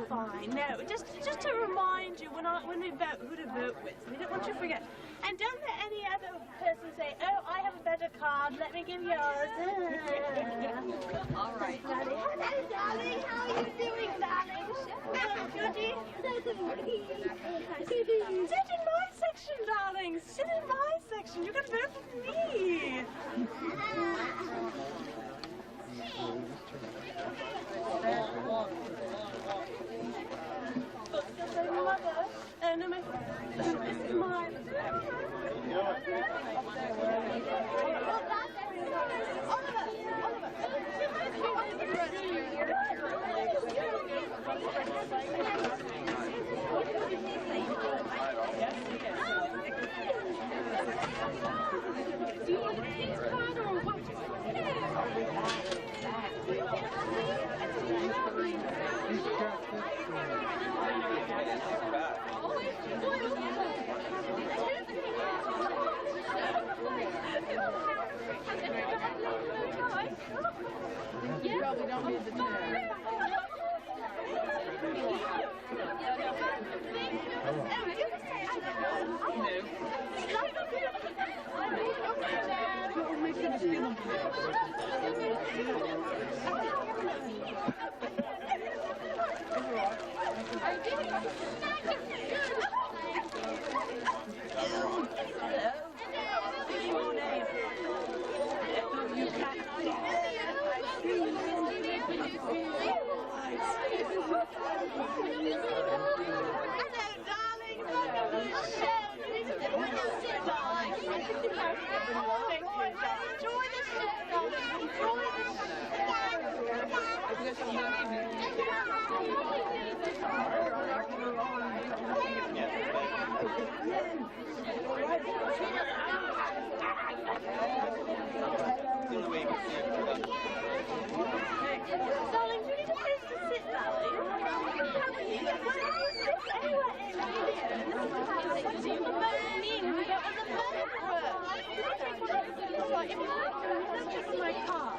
fine. No, just to remind you when we vote who to vote with. We don't want you to forget. And don't let any other person say, "Oh, I have a better card. Let me give yours." All right. Hello, darling. How are you doing, darling? Goody. Sit in my section, darling. Sit in my section. You can vote with me. Mother, no, this is mine. Do you want this card or what? You probably don't need the chair. Darling, you need a place to sit, darling. What do you mean? We don't want the money for her. This is my car.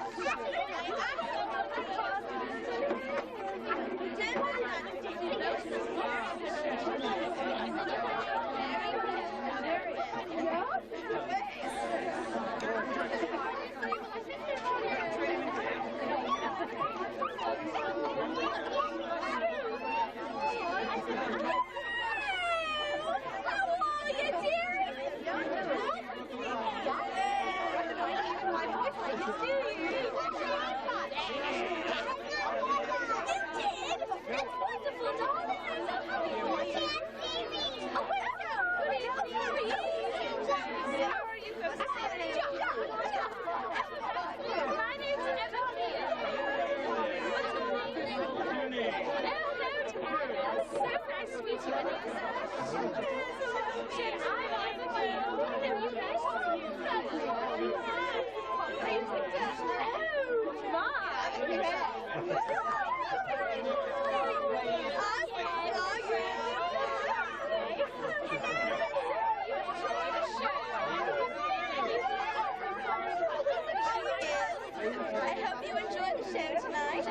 I hope you enjoyed the show tonight.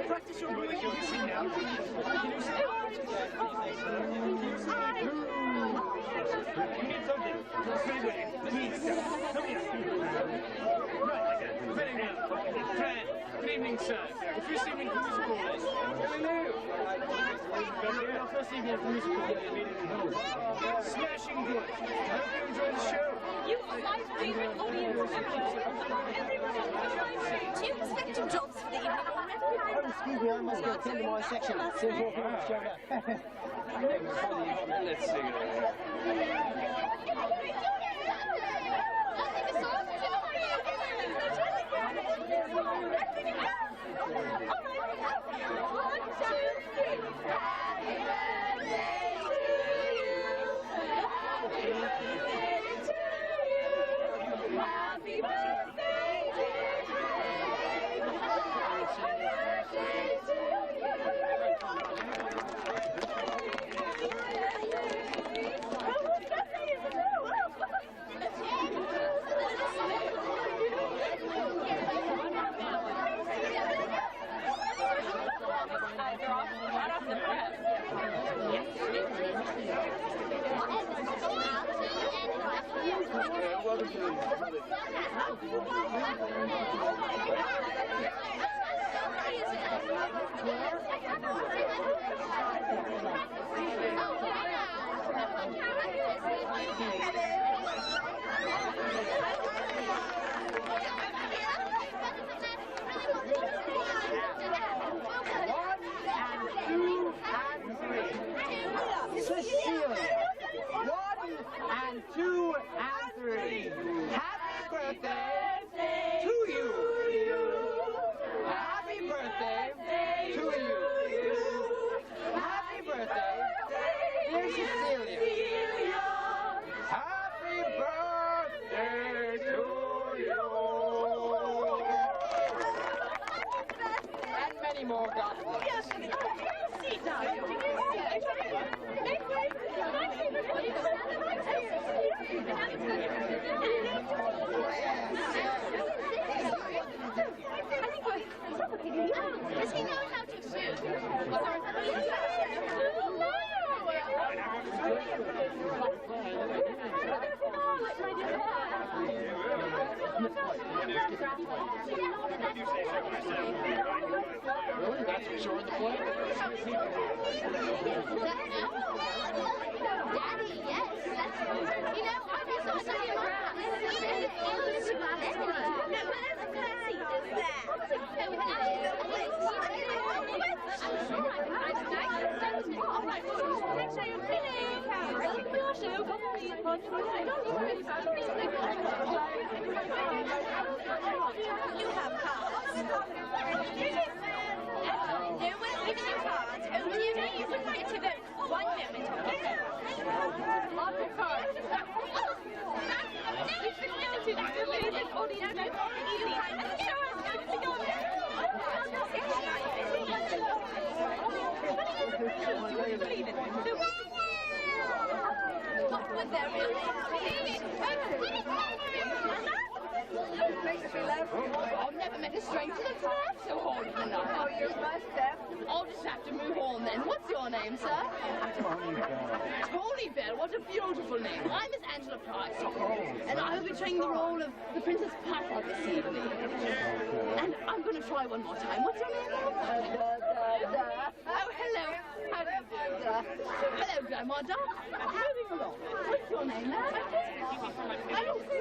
Practice your ruling, you'll see now. You need something. Anyway, please, come here. Right, like that. Very well. Fran, good evening, sir. The first evening from musical list. Hello. Our first evening from musical list. Smashing good. I hope you enjoy the show. You are my favorite audience ever. Do you expect your jobs for the evening already? Oh, excuse me, I must go attend to my section. Seems walking off the show now. Let's sing it. Happy birthday to you. welcome to the Cecilia. 1 and 2 and 3. Happy birthday to you. Happy birthday to you. Happy birthday, dear Cecilia. Happy birthday to you. And many more, God bless. Yes, sit down. Does he know how to shoot? Really? That's for sure in the play? Daddy, yes. You know, I just saw something like that. You have cards. No one's giving you cards. Only you know you can get to vote 1 moment on the On the card. I've never met a stranger that's half so hard as enough. Oh, you must have. I'll just have to move on then. What's your name, sir? Tony Bell. What a beautiful name. I'm Miss Angela Price. And I will be playing the role of the Princess Papa this evening. And I'm going to try one more time. What's your name? Oh, hello. How do you do? Hello, Grandma Duck. Moving along. What's your name now? I don't see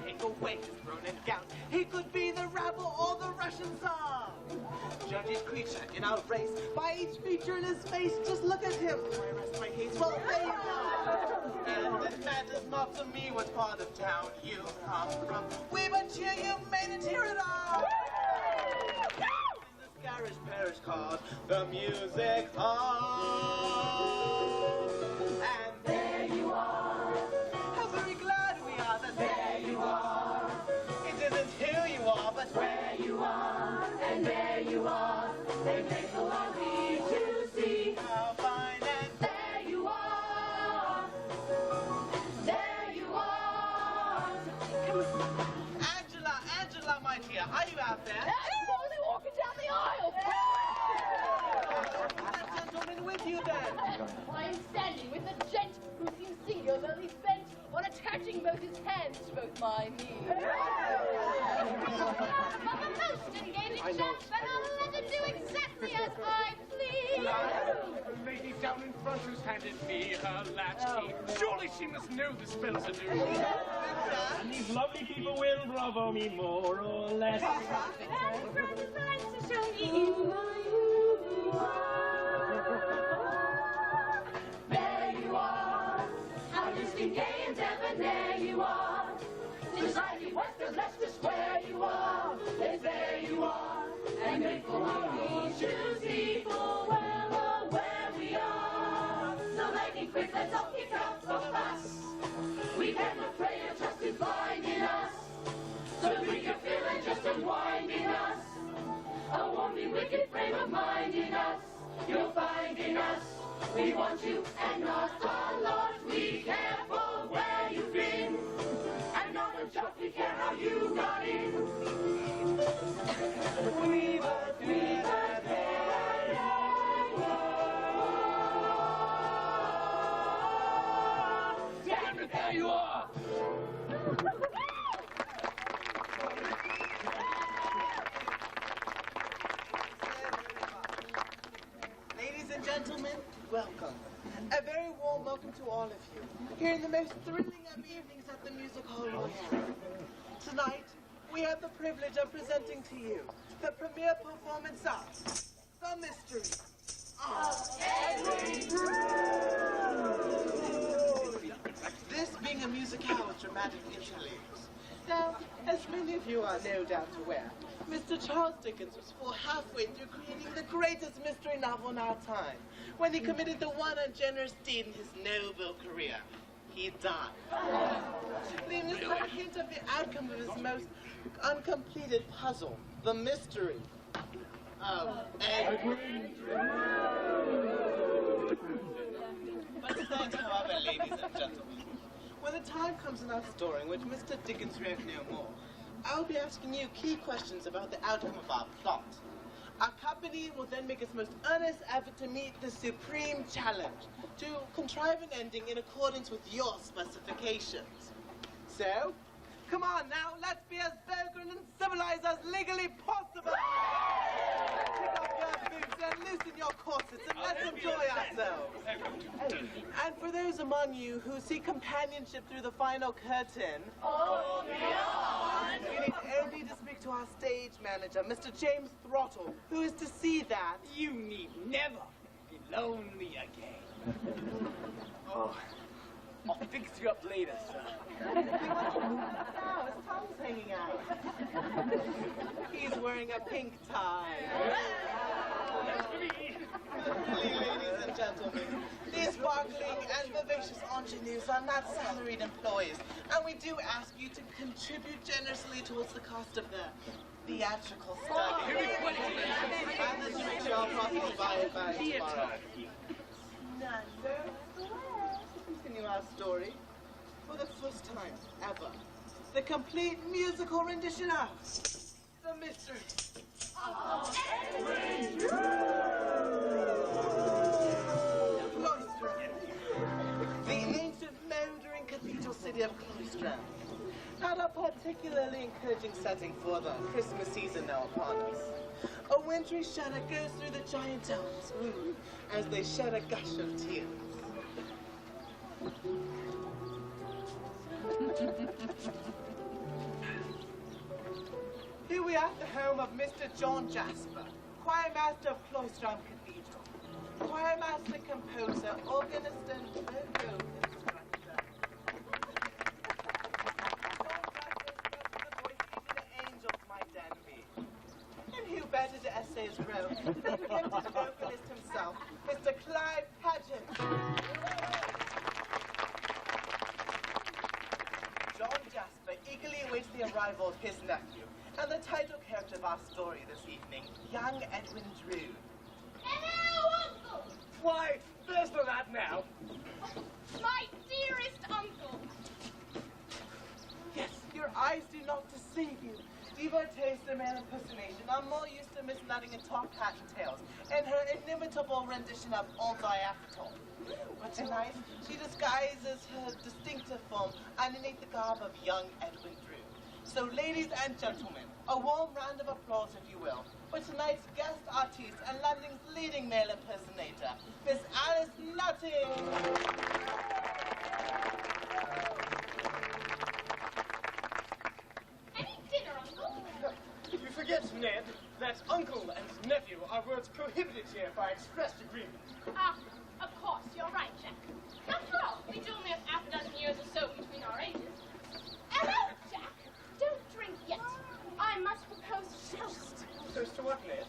Take away his Ronin gown. He could be the rabble or the Russian Tsar. Judge each creature in our race by each feature in his face. Just look at him. Whereas my hate's well paid. And it matters not to me what part of town you come from. We but cheer you made it here at all. parish called the Music Hall. And there you are. How very glad we are that there you are. It isn't who you are, but where you are. And there you are. They make the one we to see. How fine and there you are. There you are. Angela, my dear, are you out there? I'm only walking down the aisle. That gentleman with you then. I am standing with a gent who seems singularly bent on attaching both his hands to both my knees. I'm a most engaging chap, but I'll let him do exactly as I please. A lady down in front who's handed me her latchkey. Surely she must know the spells are due. And these lovely people will bravo me more or less. And from the lights to show me you are. There you are, how distinct, gay and debonair you are. Deciding what's the Leicester Square you are. Yes, there you are, and grateful are we to see full well where we are. So lightning quick, let's all kick up a fuss. We cannot pray or trust is blind in us. So drink your fill and just unwind in us. A warmly wicked frame of mind in us. You'll find in us. We want you and not a lot. We care for where you've been. And not a jot we care how you got in. We were there. Damn it, there you are! Ladies and gentlemen, welcome. A very warm welcome to all of you, here in the most thrilling of evenings at the Music Hall Royale. Tonight, we have the privilege of presenting to you the premiere performance of The Mystery of Edwin. This being a musicale with dramatic interludes. Now, as many of you are no doubt aware, Mr. Charles Dickens was full halfway through creating the greatest mystery novel in our time when he committed the one ungenerous deed in his noble career. He died, leaving us a hint of the outcome of his most uncompleted puzzle, the mystery of Edwin. But thank, however, ladies and gentlemen, when the time comes in our story in which Mr. Dickens wrote no more, I'll be asking you key questions about the outcome of our plot. Our company will then make its most earnest effort to meet the supreme challenge, to contrive an ending in accordance with your specifications. So, come on now, let's be as vulgar and civilized as legally possible! Kick off your boots and loosen your corsets and let's enjoy ourselves. And for those among you who seek companionship through the final curtain, we need only to speak to our stage manager, Mr. James Throttle, who is to see that You need never be lonely again. Oh, I'll fix you up later, sir. now his tongue's hanging out. He's wearing a pink tie. Ladies and gentlemen, these sparkling and vivacious ingenues are not salaried employees, and we do ask you to contribute generously towards the cost of the theatrical study. And the drinks are properly by tomorrow. None. So, to continue our story, for the first time ever, the complete musical rendition of The Mystery of Edwin. The ancient, mouldering cathedral city of Cloistrand. Not a particularly encouraging setting for the Christmas season now upon us. A wintry shudder goes through the giant elves as they shed a gush of tears. Here we are at the home of Mr. John Jasper, choir master of Cloistrand Cathedral. Choir master, composer, organist, and vocal instructor. John Jasper expresses the voice even the angels might envy. And who better his essays grow, the preemptive vocalist himself, Mr. Clive Paget. John Jasper eagerly awaits the arrival of his nephew, and the title character of our story this evening, young Edwin Drood. Hello, Uncle! Why, there's the lad now. My dearest uncle! Yes, your eyes do not deceive you. Devotees to male impersonation are more used to Miss Nutting and Talk Patent Tales and her inimitable rendition of Old Diaphragm. But tonight, she disguises her distinctive form underneath the garb of young Edwin Drood. So, ladies and gentlemen, a warm round of applause, if you will, for tonight's guest artiste and London's leading male impersonator, Miss Alice Nutting. Any dinner, Uncle? You forget, Ned, that uncle and nephew are words prohibited here by express agreement. Ah, of course, you're right, Jack. After all, we do only have half a dozen years or so between our ages. Hello, Jack! Don't drink yet. I must propose a toast. Toast to what, Ned?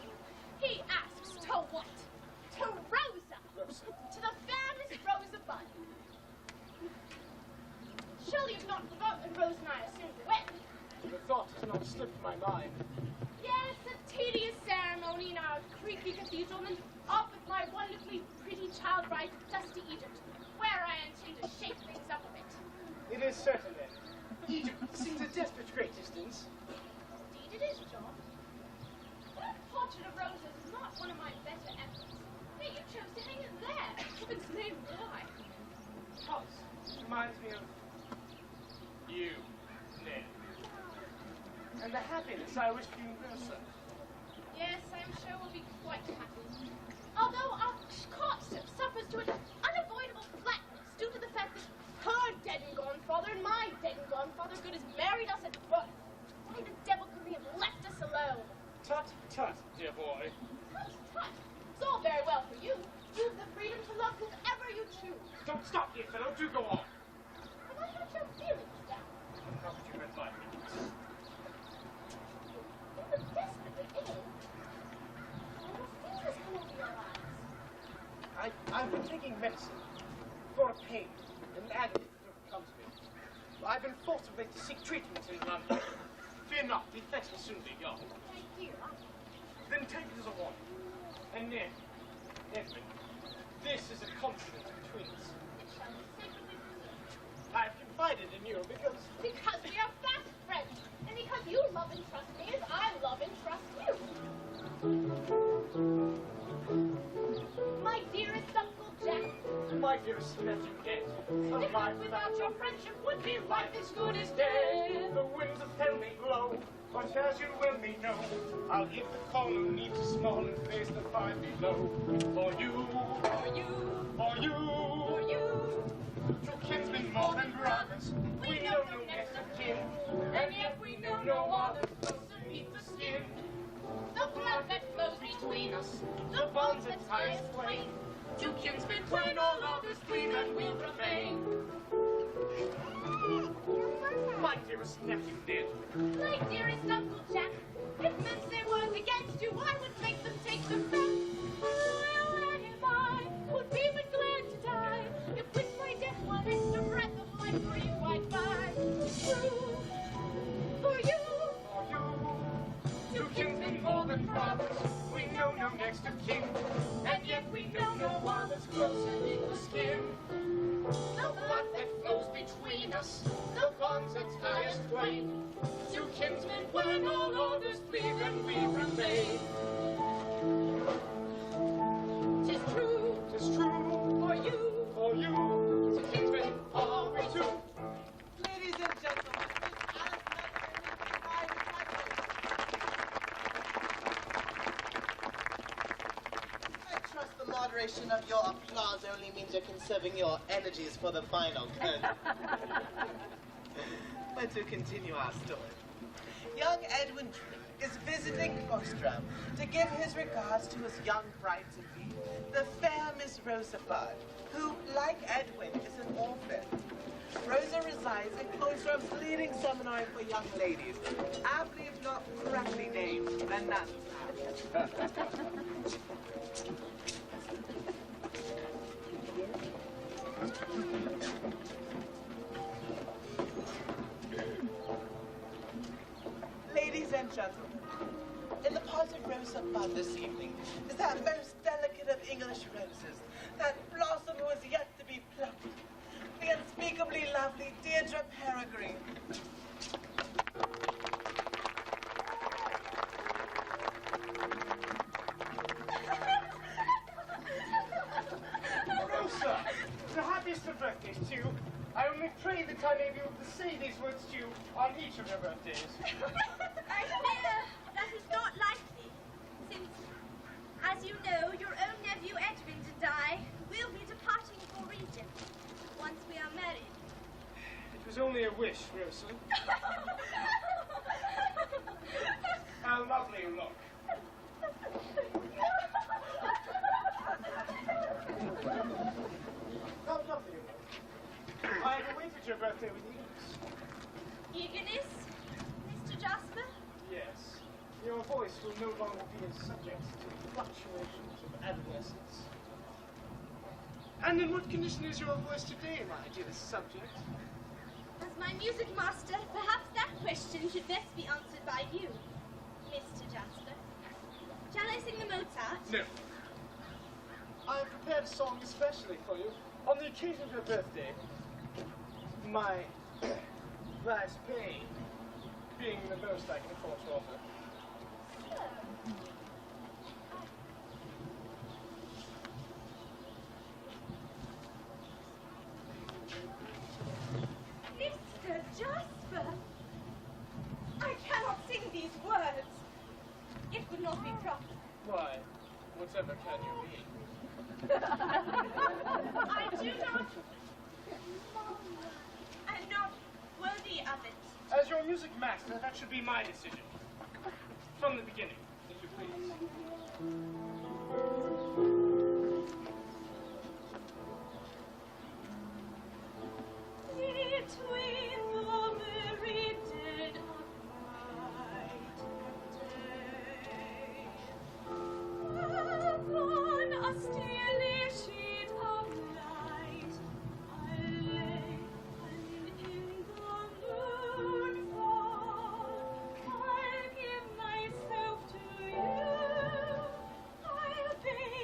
He asks to what? To Rosa. Rosa. To the famous Rosa Bud. Surely you've not forgotten that Rose and I are soon to wed. The thought has not slipped my mind. Yes, a tedious ceremony in our creaky cathedral, and off with my wonderfully pretty child bride to dusty Egypt, where I intend to shake things up a bit. It is certain, then. Egypt seems a desperate great distance. Indeed it is, John. That portrait of Rosa is not one of my better efforts. Yet you chose to hang it there. Heaven's name, why? House reminds me of you, Ned. And the happiness I wish you Rosa. Yes, I'm sure we'll be quite happy. Although our courtship suffers to an unavoidable flatness due to the fact that her dead and gone father and my dead and gone father good has married us at birth. Why the devil could we have left us alone? Tut, tut, dear boy. Tut, tut. It's all very well for you. You have the freedom to love whoever you choose. Don't stop, dear fellow. Do go on. Have I hurt your feelings, Jack? How could you hurt my feelings? You were desperately ill. And the tears come over your eyes. I've been taking medicine for a pain and agony that comes to me. I've been forced to seek treatment in London. Fear not, the effects will soon be gone. Thank you. Then take it as a warning. And Ned, Edwin, this is a confidence between us. It shall be sacredly preserved. I've confided in you because Because we are fast friends, and because you love and trust me as I love and trust you. My dearest Uncle Jack, my dearest nephew Ned, if life without your friendship would be life as good as dead. the winds of hell may blow, but as you well may know, I'll give the call who needs to small and face the fire below. For you, For you, for you, for you, true kinsmen more than brothers, we know no next of kin, and yet we know no other closer beneath the skin. the blood that flows between us, The bonds that tie us twain, two kinsmen twin, all others clean and will remain. my dearest nephew Ned. My dearest Uncle Jack, if men say words against you, I would make them take the back. Where am I? Would be but glad to die, if with my death one extra breath of life for you I'd buy. True, for you, For you, two kinsmen more than brothers, we know no next of kin, and yet we know no others closer beneath the skin. the blood that flows between us, the bonds that tie us twain. Two kinsmen when all others leave and we remain. 'Tis true, 'Tis true, for you, two kinsmen are we two. Ladies and gentlemen, Miss Alice Nutting and Clive Paget. I trust the moderation of your applause only means you're conserving your energies for the final curtain. But to continue our story. Young Edwin Drood is visiting Ostrom to give his regards to his young bride-to-be, the fair Miss Rosa Bud, who, like Edwin, is an orphan. Rosa resides in Clostrum's leading seminar for young ladies, aptly if not correctly named the Nuns. Ladies and gentlemen, in the pot of Rosa bud this evening is that most delicate of English roses, that blossom who is yet to be plucked, the unspeakably lovely Deirdre Peregrine. Rosa, the happiest of birthdays to you. I only pray that I may be able to say these words to you on each of your birthdays. I fear that is not likely, since, as you know, your own nephew Edwin and I will be departing for Regent once we are married. It was only a wish, Rosa. How lovely you look. How lovely you look. I have awaited your birthday with eagerness. Eagerness, Mr. Jasper? Yes. Your voice will no longer be subject to fluctuations of adolescence. And in what condition is your voice today, my dearest subject? As my music master, perhaps that question should best be answered by you, Mr. Jasper. Shall I sing the Mozart? No. I have prepared a song especially for you on the occasion of your birthday. My last pain being the most I can afford to offer. Mr. Jasper! I cannot sing these words. It would not be proper. Why, whatever can you be? I do not. I'm not worthy of it. As your music master, that should be my decision. From the beginning, if you please. Between the very dead of night and day, upon a steely sheet of light, I lay, and in the moonfall, I'll give myself to you. I'll bathe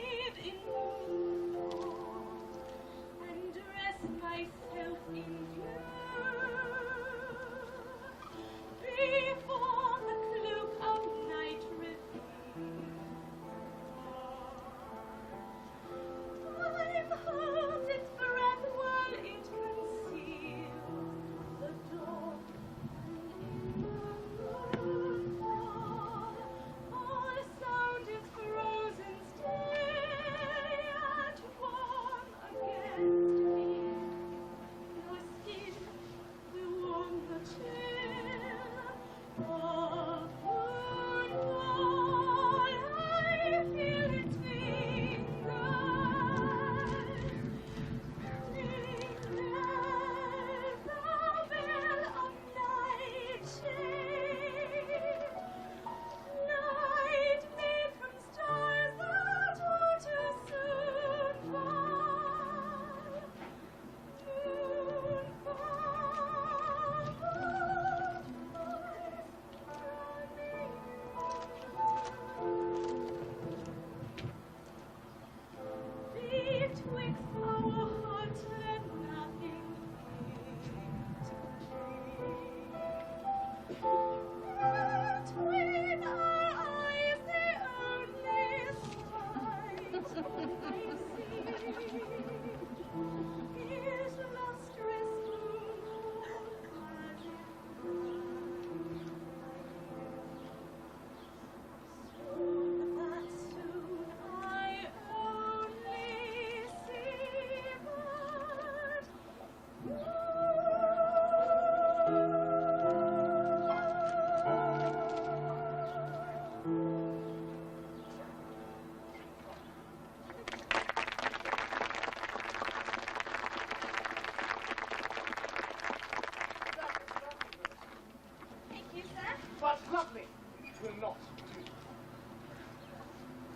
will not do.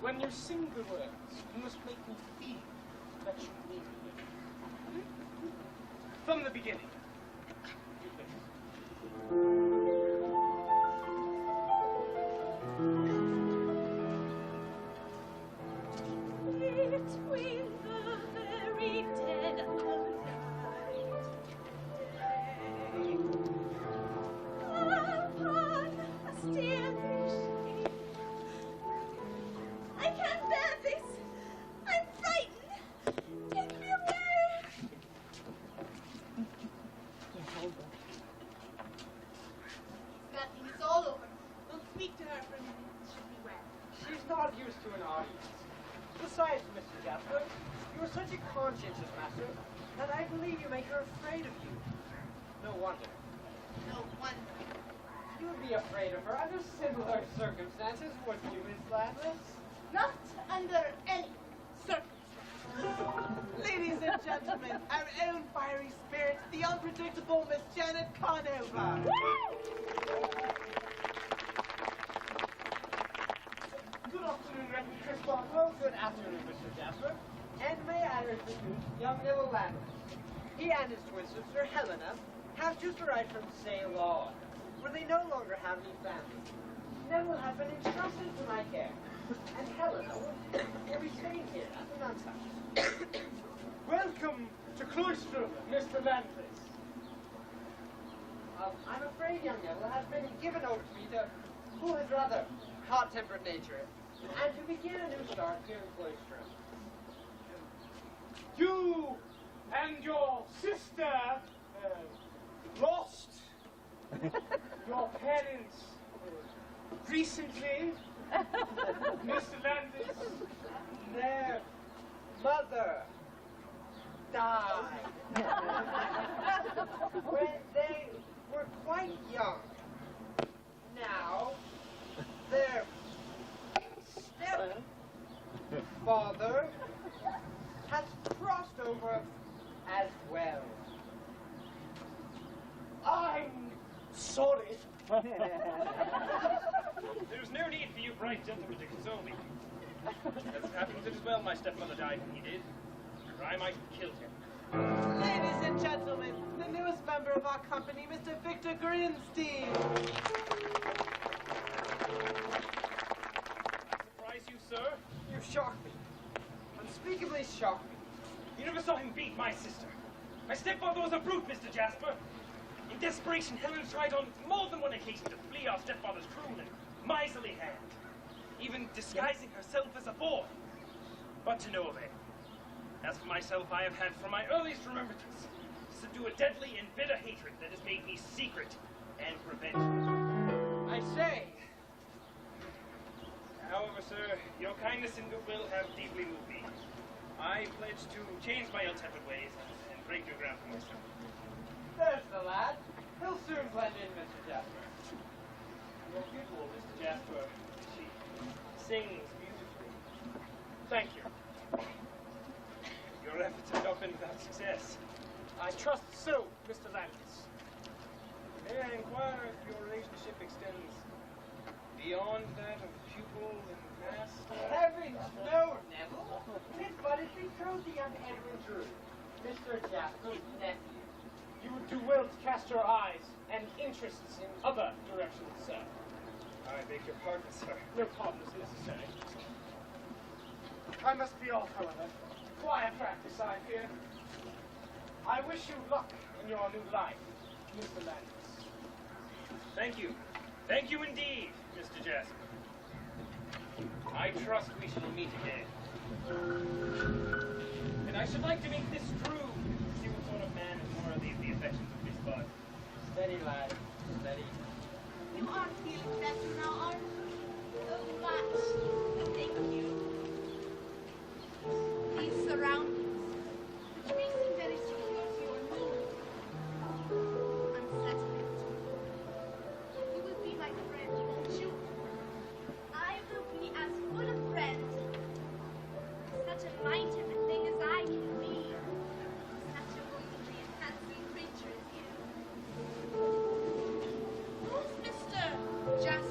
When you sing the words, you must make me feel that you mean them. From the beginning. Between the very dead of night day, upon a steerly ship. I can't bear this. I'm frightened. Take me away. Nothing, it's all over. Don't speak to her for a minute. She'll be well. She's not used to an audience. Besides, Mr. Jasper, you are such a conscientious master that I believe you make her afraid of you. No wonder. No wonder. You would be afraid of her under similar circumstances, wouldn't you, Miss Landless? Not under any circumstances. Ladies and gentlemen, our own fiery spirit, the unpredictable Miss Janet Conover. Good afternoon, Reverend Chris Barlow. Good afternoon, Mr. Jasper. And may I introduce young Neville Landless. He and his twin sister, Helena, have just arrived from Ceylon, where they no longer have any family. Neville has been entrusted to my care, and Helena will be staying here at the nuns' house. Welcome to Cloister, Mr. Landless. I'm afraid young Neville has been given over to me to cool his rather hot-tempered nature, and to begin a new start here in Cloister. You and your sister lost your parents recently, Mr. Landis. Their mother died when they were quite young. Now, their stepfather has crossed over as well. I'm sorry. There's no need for you bright gentlemen to console me. As it happens, it is well my stepmother died when he did, or I might have killed him. Ladies and gentlemen, the newest member of our company, Mr. Victor Grinstein. Surprise you, sir? You shock me. Unspeakably shock me. You never saw him beat my sister. My stepfather was a brute, Mr. Jasper. In desperation, Helen tried on more than one occasion to flee our stepfather's cruel and miserly hand, even disguising herself as a boy, but to no avail. As for myself, I have had from my earliest remembrance to subdue a deadly and bitter hatred that has made me secret and revengeful. I say, However, sir, your kindness and goodwill have deeply moved me. I pledge to change my ill-tempered ways and break new ground for myself. there's the lad. He'll soon blend in, Mr. Jasper. Your pupil, Mr. Jasper, she sings beautifully. Thank you. Your efforts have not been without success. I trust so, Mr. Landis. May I inquire if your relationship extends beyond that of pupil and master? Heavens, no, Neville. His but is betrothed to young Edwin Drood, Mr. Jasper's nephew. You would do well to cast your eyes and interests in other directions, sir. I beg your pardon, sir. No pardon is necessary. I must be off, however. Quiet practice, I fear. I wish you luck in your new life, Mr. Landis. Thank you. Thank you indeed, Mr. Jasper. I trust we shall meet again. And I should like to meet this Drood, see what sort of man is worthy of the affections of Miss Bud. Steady, lad. Steady. You are feeling better now, aren't you? So much. Thank you. These surroundings, which may seem very strange to your mood, unsettling. You will be my friend, won't you? I will be as good a friend, such a mind of a thing as I can be, such a womanly and handsome creature as you. Who's Mr. Jasper?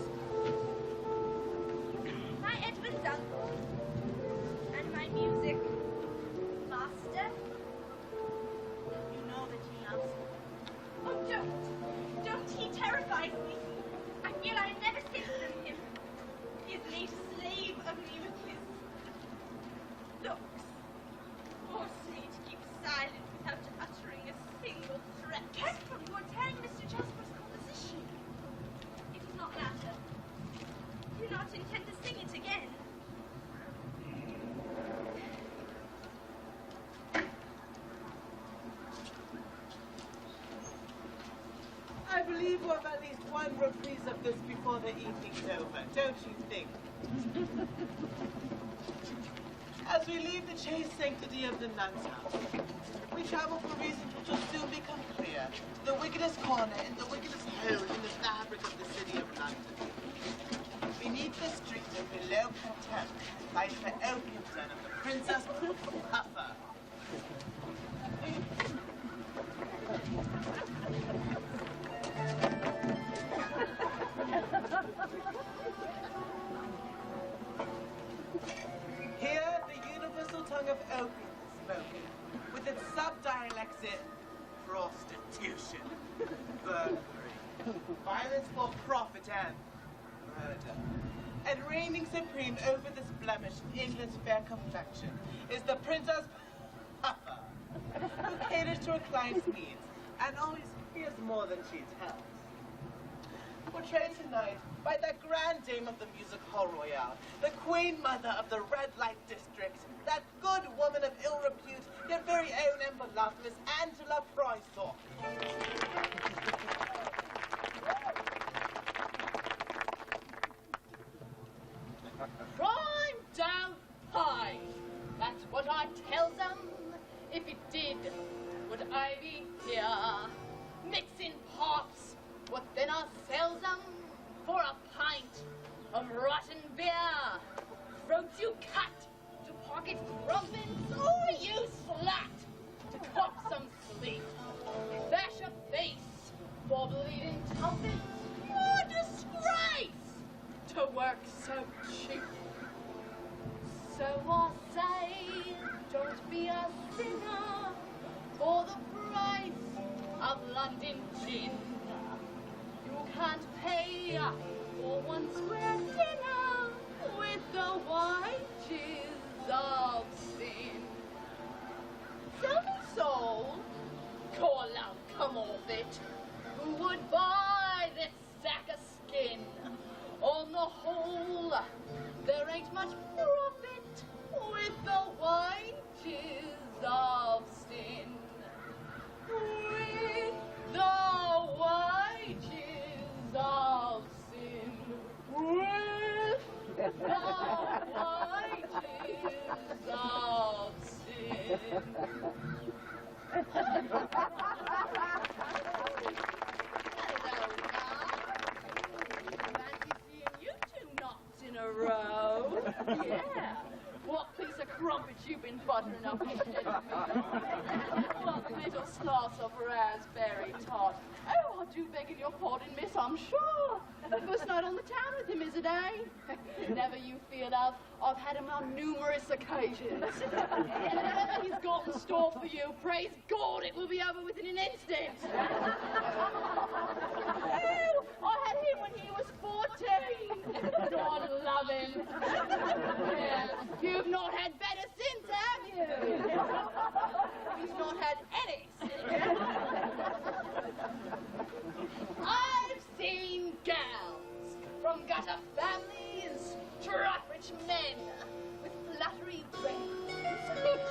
believe we'll have at least one reprise of this before the evening's over, don't you think? As we leave the chaste sanctity of the nun's house, we travel for reasons which will soon become clear to the wickedest corner and the wickedest hole in the fabric of the city of London. Beneath the street of below contempt lies the opium den of the Princess Puffer. Here, the universal tongue of opium is spoken, with its sub-dialects in prostitution, burglary, violence for profit, and murder. And reigning supreme over this blemish in England's fair complexion is the Princess Puffer, who caters to her client's needs and always hears more than she tells. Portrayed tonight by that grand dame of the Music Hall Royale, the queen mother of the red light district, that good woman of ill repute, yet very own and beloved Miss Angela Prythorpe. Crime don't pay. That's what I tell them. If it did, would I be here? Mixing pots, what then I sells them for a pint of rotten beer. Throats you cut to pocket crumpets, or you slat to cop some sleep. Bash a face for bleeding tuppence. What a disgrace to work so cheap. So I say, don't be a sinner for the price of London gin. You can't pay for one square dinner with the wages of sin. Sell me soul, call out, come off it. Who would buy this sack of skin? On the whole, there ain't much profit with the wages of sin. With the wages of sin. With the wages of sin. In a row. Yeah. What piece of crumpet you been buttering up your head with? What little slice of raspberry tart? Oh, I do beg your pardon, miss, I'm sure. The first night on the town with him, is it, eh? Never you fear, love. I've had him on numerous occasions. Whatever he's got in store for you, praise God, it will be over within an instant. Oh, I had him when he was 14. God love him. Yeah. You've not had better since, have you? He's not had any since. I've seen gals from gutter families, trap-rich men with fluttery brains,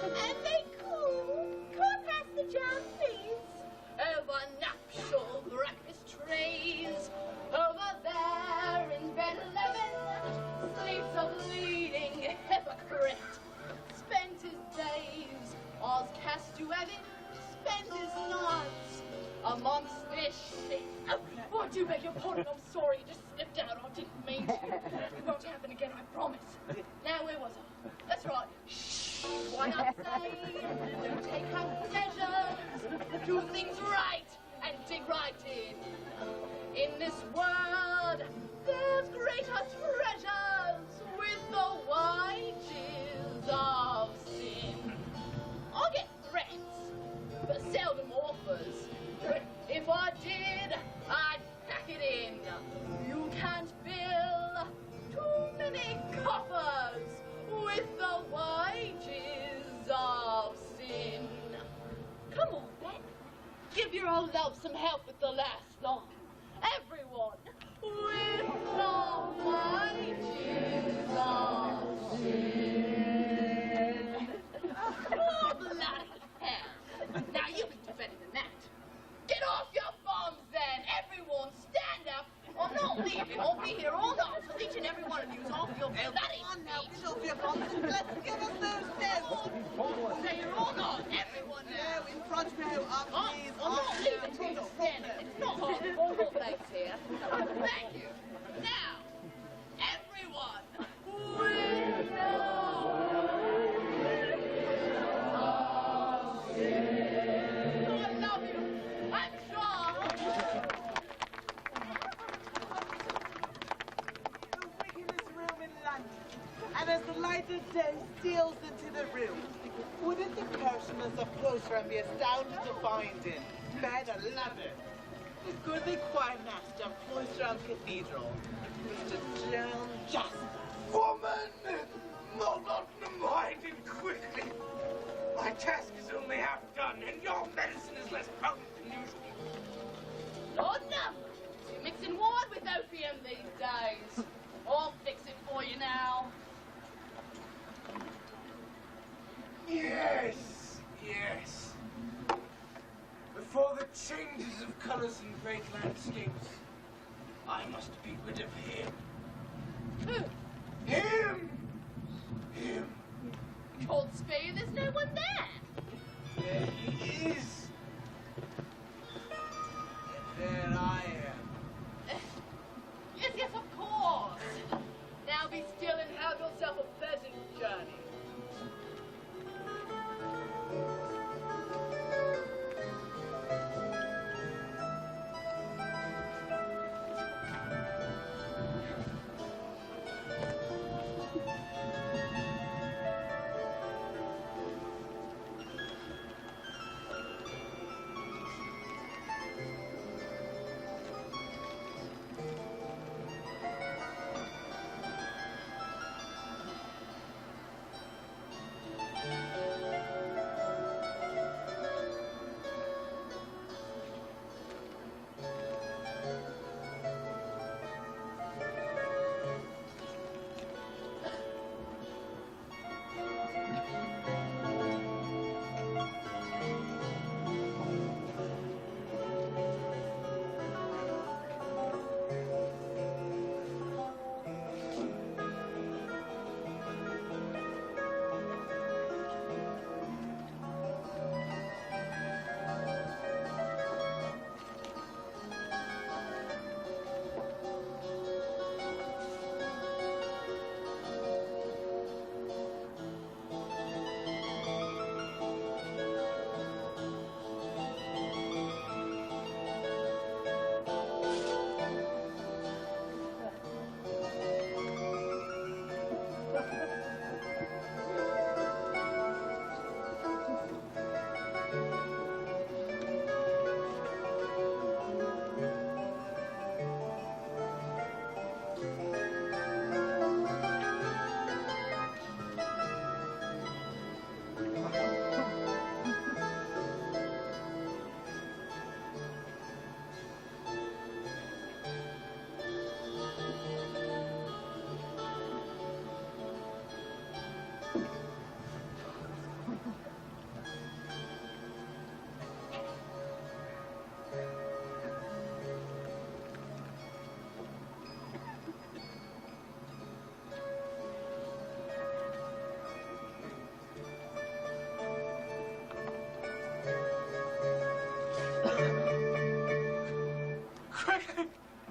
and they call, can't pass the jam, please, over nuptial breakfast trays. Over there in bed 11 sleeps a bleeding hypocrite. Spent his days as cast to heaven, spent his nights amongst this shit. Oh, I do beg your pardon, I'm sorry, it just slipped out, I didn't mean to. It won't happen again, I promise. Now, where was I? That's right. Shh, why not say, don't take half measures, do things right, and dig right in. In this world, there's greater treasures with the wages of sin. I get threats, but seldom offers. If I did, I'd pack it in. You can't fill too many coffers with the wages of sin. Come on, then. Give your old love some help with the last line. Everyone, with the wages of sin. Oh, bloody hell. Now you can do better than that. Get off your farms then, everyone. evening. I'll be here all night, so each and every one of you is off your bill. That is Now, get off your bums and let's give us those stairs. Stay here all night, everyone now. No, in front row, up, please. I'm not leaving till it's 10. It's not hard to hold your legs here. Thank you. Now, everyone, we know. I love you. I'm sure. The wickedest room in London. And as the light of day steals into the room, wouldn't the pensioners approach her and be astounded to find it? Better love it. The goodly choir master of Cloisterham Cathedral, Mr. John Jasper. Woman! Mold on the mind and quickly. My task is only half done, and your medicine is less potent than usual. Lord numbers. You're mixing wine with opium these days. I'll fix it for you now. Yes, yes. Before the changes of colours in great landscapes, I must be rid of him. Who? Him! Him. Can't spare you, there's no one there. There he is. And there I am. Yes, yes, of course. Now be still and have yourself a pleasant journey.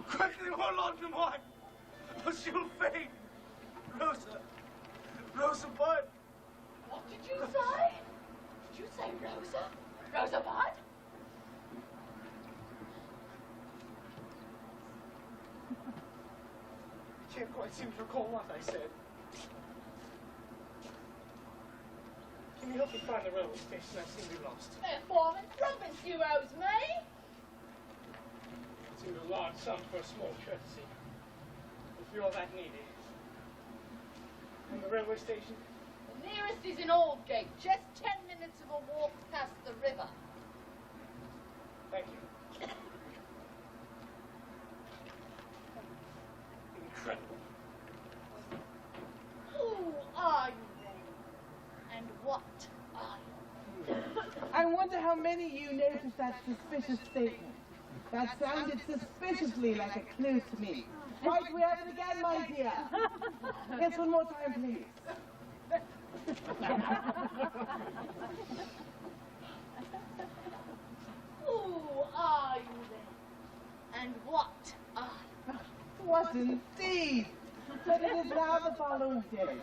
Quickly, hold on to mine, or she'll faint. Rosa Bud. What did you say? Did you say Rosa? Rosa Bud? I can't quite seem to recall what I said. Can you help me find the railway station? I seem to be lost. Foreman Province you owes me. It seemed a large sum for a small courtesy. If you're that needy. And the railway station? The nearest is in Aldgate, just 10 minutes of a walk past the river. Thank you. Incredible. Who are you then? And what are you? I wonder how many of you noticed that suspicious statement. That sounded suspiciously like a clue to me. time, my dear. Yes, one more time, please. Who are you then? And what are you? What indeed? But it is now the following day,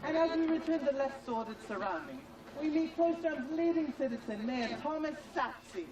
and as we return to less sordid surroundings, we meet Cloisterham's leading citizen, Mayor Thomas Sapsey.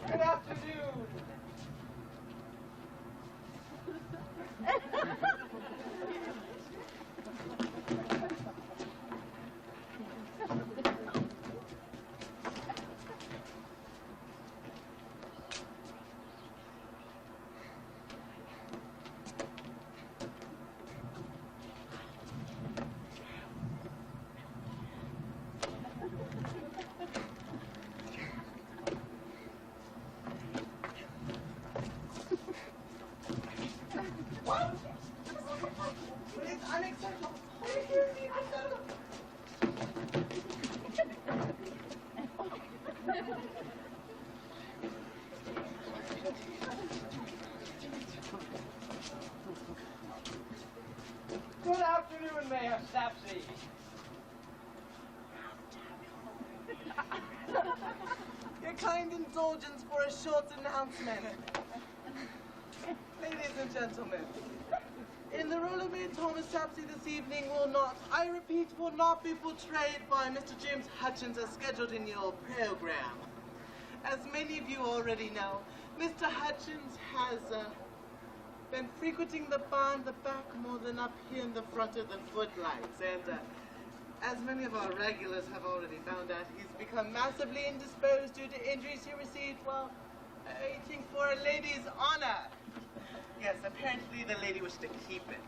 Good afternoon. What? It's unacceptable. Good afternoon, Mayor Sapsey. Your kind indulgence for a short announcement. Ladies and gentlemen, in the role of Mayor Thomas Sapsey this evening will not, I repeat, will not be portrayed by Mr. James Hutchins as scheduled in your program. As many of you already know, Mr. Hutchins has been frequenting the bar in the back more than up here in the front of the footlights. And as many of our regulars have already found out, he's become massively indisposed due to injuries he received while waiting for a lady's honor. Yes, apparently the lady wished to keep it.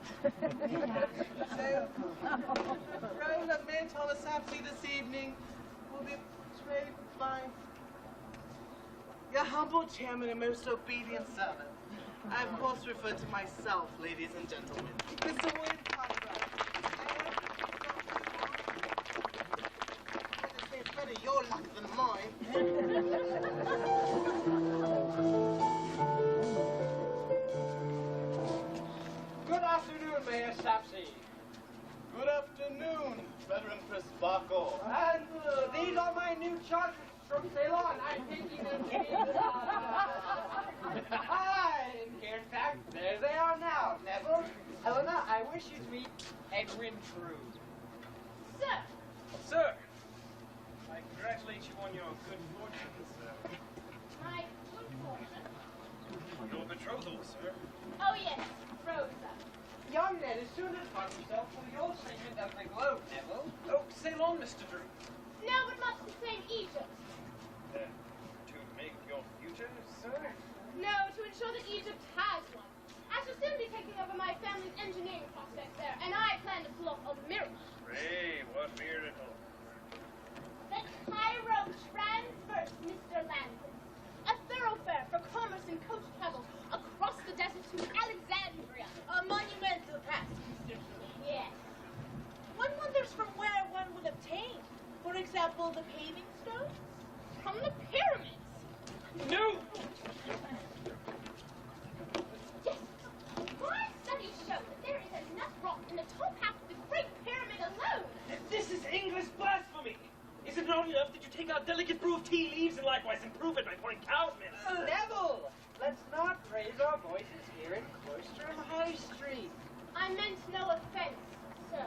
So, the role of Mayor Thomas Sapsey this evening will be portrayed by your humble chairman and most obedient servant. I, of course, refer to myself, ladies and gentlemen, Mr. William Cartwright. It's better your luck than mine. Good afternoon, Mayor Sapsey. Good afternoon, veteran Prisbaco. And these are my new charters from Ceylon. I'm taking them in. In fact, there they are now. Neville, Helena, I wish you to meet Edwin Drood. Sir, Sir, I congratulate you on your good fortune, sir. my good fortune. Your betrothal, sir. Oh yes, Rosa. Young Ned is soon to find himself for your segment of the globe, Neville. Oh, Ceylon, Mr. Drew. No, but much the same Egypt. To make your future, sir? No, to ensure that Egypt has one. I shall soon be taking over my family's engineering prospects there, and I plan to pull off a miracle. Pray, what miracle? The Cairo Transverse, Mr. Landon. A thoroughfare for commerce and coach travel across the desert to Alexandria. A monumental task, Mr. Yes. One wonders from where one would obtain, for example, the paving stones. From the pyramids. No! Yes. My studies show that there is enough rock in the top half of the Great Pyramid alone. This is English blasphemy! Is it not enough that you take our delicate brew of tea leaves and likewise improve it by pouring cow's milk? Neville, let's not raise our voices here in Cloisterham High Street. I meant no offense, sir.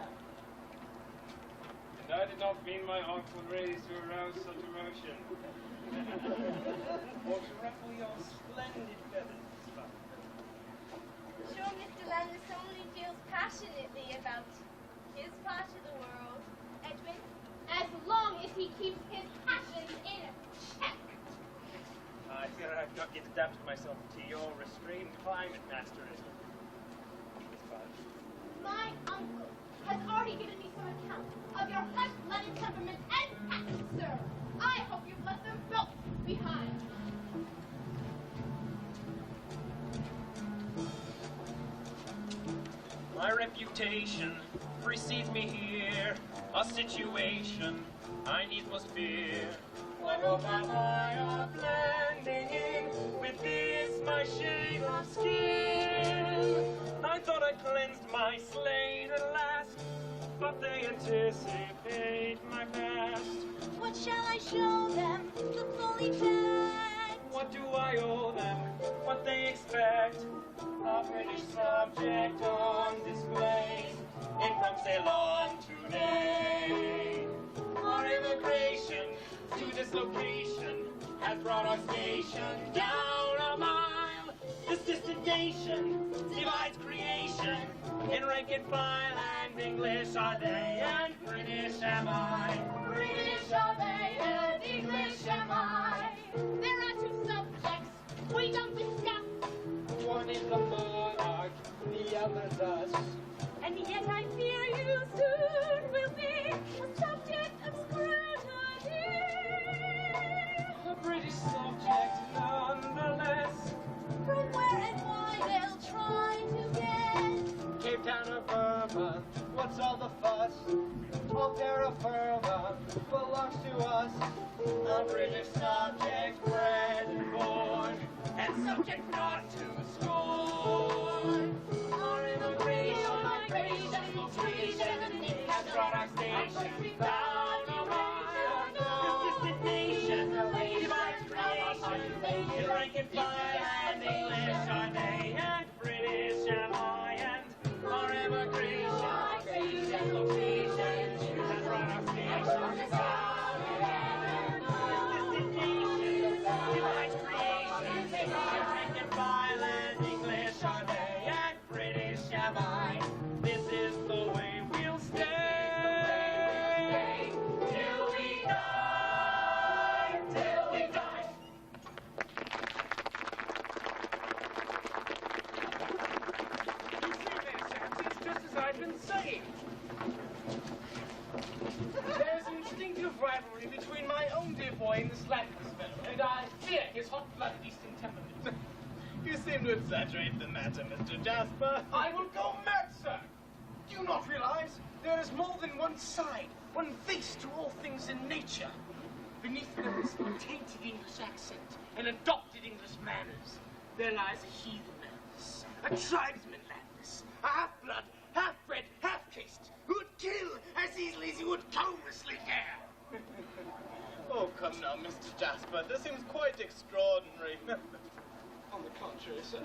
I did not mean my awkward rays to arouse such emotion. Or to ruffle your splendid feathers. Sure, Mr. Landis only feels passionately about his part of the world. Edwin? As long as he keeps his passions in check. I fear I've not yet adapted myself to your restrained climate, Master Edwin. My uncle has already given me some account of your hot-blooded temperament and passion, sir. I hope you've left them both behind. My reputation precedes me here, a situation I needs must fear. I hope I are blending in with this my shade of skin. I thought I cleansed my slate at last, but they anticipate my past. What shall I show them to fully check? What do I owe them? What they expect? A British subject on display in from Ceylon today. Our immigration to this location has brought our station down a mile. This destination divides creation in rank and file, and English are they and British am I. British are they and English am I. There are two subjects we don't discuss. One is the monarch, the other thus. And yet I fear you soon will be a subject of scrutiny. A British subject nonetheless. From where and why they'll try to get. Cape Town or Burma, what's all the fuss? All terra firma belongs to us. A British subject bred and born, and subject not to scorn. Our immigration has brought our station down a mile. This destination divides creation in rank and file, and English are they and British am I, and our immigration has brought our station down a mile. This destination divides creation in rank and file, and English are they and British am I. This is the way we'll stay till we die, till we die. You see there, Sam, it's just as I've been saying. There's instinctive rivalry between my own dear boy and this Landis fellow, and I fear his hot-blooded Eastern temperament. You seem to exaggerate the matter, Mr. Jasper. I will go mad, sir! Do you not realize there is more than one side, one face to all things in nature? Beneath them is a tainted English accent and adopted English manners. There lies a heathen Landis, a tribesman Landis, a half-blood, half-bred, half-caste, who would kill as easily as he would covertly dare. Oh, come now, Mr. Jasper. This seems quite extraordinary. On the contrary, sir,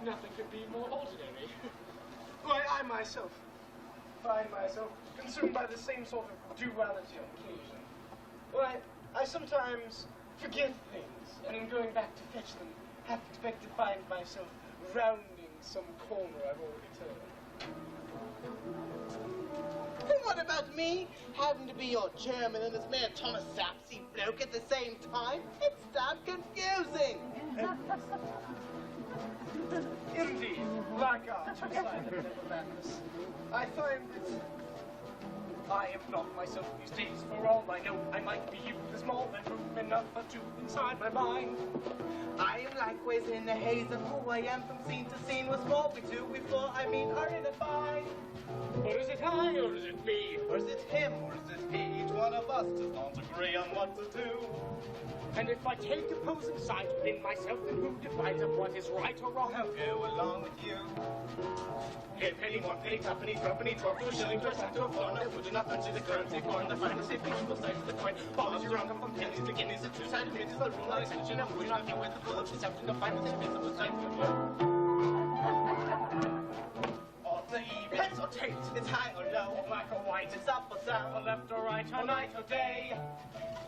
nothing could be more ordinary. Why, I myself find myself consumed by the same sort of duality on occasion. Why, I sometimes forget things, and in going back to fetch them, half expect to find myself rounding some corner I've already turned. And what about me? Having to be your chairman and this man Thomas Sapsy bloke at the same time? It's damn confusing. Indeed, like our two-sided madness, I find that I am not myself these days. For all I know, I might be you. There's more than room enough for two inside my mind. I am likewise in the haze of who I am from scene to scene. What's more we do before I mean are in a bind. Or is it I, or is it me? Or is it him, or is it he? Each one of us does not agree on what to do. And if I take opposing sides within myself, then who defines of what is right or wrong? I'll go along with you. Hey, penny, one penny, twopenny, threepenny, 12 to a shilling, to a cent, to a florin, a foot enough, fancy the currency, foreign, the finest, if equal sides of the coin. Follows your uncle from pennies to guineas, a two-sided mint is the rule, not extension, and we're not here with the full of deception to find this invisible side. On the eve, let's rotate. It's high or low, Or black or white. it's up or down, Or left or right. Or night or day.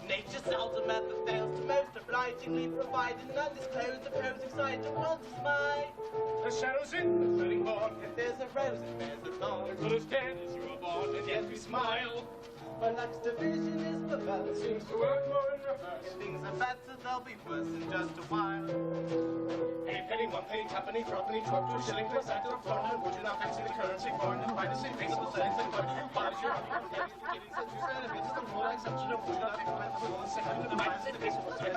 Nature's seldom ever fails to most obligingly provide an undisclosed opposing side to one's mind. The shadow's in the burning morn. If there's a rose, if there's a thorn, As good as dead as you were born, and yet we smile. when luck's division is reversed. Seems to work more in reverse. If things are better, they'll be worse in just a while. A penny, one penny, twopenny, threepenny, 12 to a shilling, per cent of foreign. Would you not fancy the currency foreign? And find the same things, the settings, and what? But as you're on the pennies, the guineas, and 2 cents, and it's the rule, exception of would you not take the man, the rule, and second, and the minus, the base, the thread.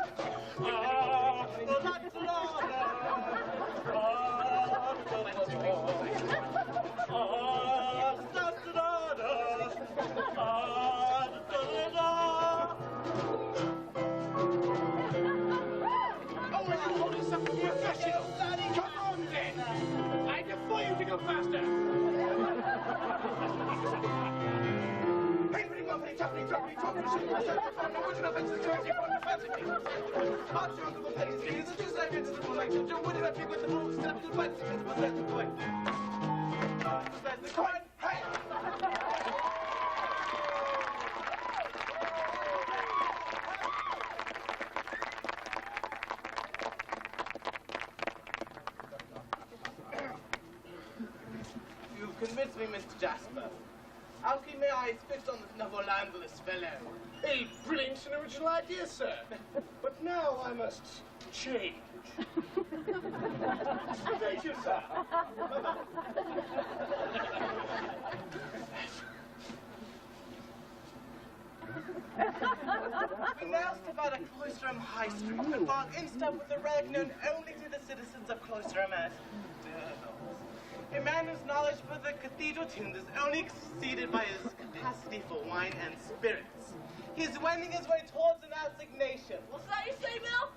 Ah, Well, that's an order. Come on, then! I defy you to go faster! Hey, pretty one, pretty tough, pretty tough, pretty tough, pretty tough, pretty tough, pretty tough, pretty tough, pretty tough, fancy me. I'll show you the pennies, please. It's just like it's the moonlight. What did I pick with the moon? Step to the right, step to the left, the way. That's the coin. Hey! You've convinced me, Mr. Jasper. I'll keep my eyes fixed on this Neverlandless fellow. A brilliant and original idea, sir. But now I must change. Thank you, sir. We now step out of Cloisterham High Street and walk in step with the rag known only to the citizens of Cloisterham as Durdles. A man whose knowledge for the cathedral tunes is only exceeded by his capacity for wine and spirits. He's wending his way towards an assignation. What's that you say, Bill?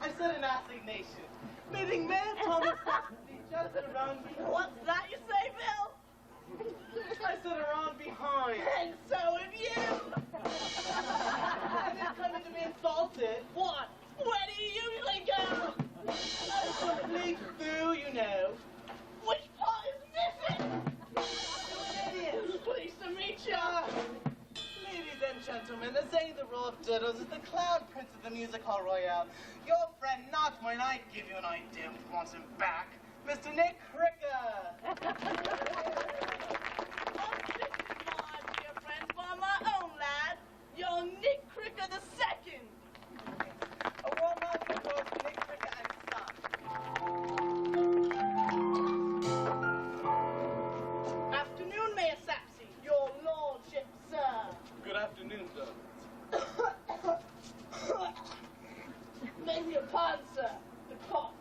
I said an assignation. Meeting Mayor Thomas Saxby just around behind. What's that you say, Bill? I said around behind. And so have you. I didn't come in to be insulted. What? Where do you usually go? Simply through, you know. Which part is missing? Idiots. Pleased to meet you. Ladies and gentlemen, as saying the role of Doodles is the clown prince of the music hall royale. Your friend, not mine, I give you an idea who wants him back. Mr. Nick Cricker. Oh, this is my dear friend by my own lad, young Nick Cricker II. A warm round of applause for Nick Cricker and son. Afternoon, Mayor Sapsy, your lordship, sir. Good afternoon, sir. Beg your pardon, sir. The cough.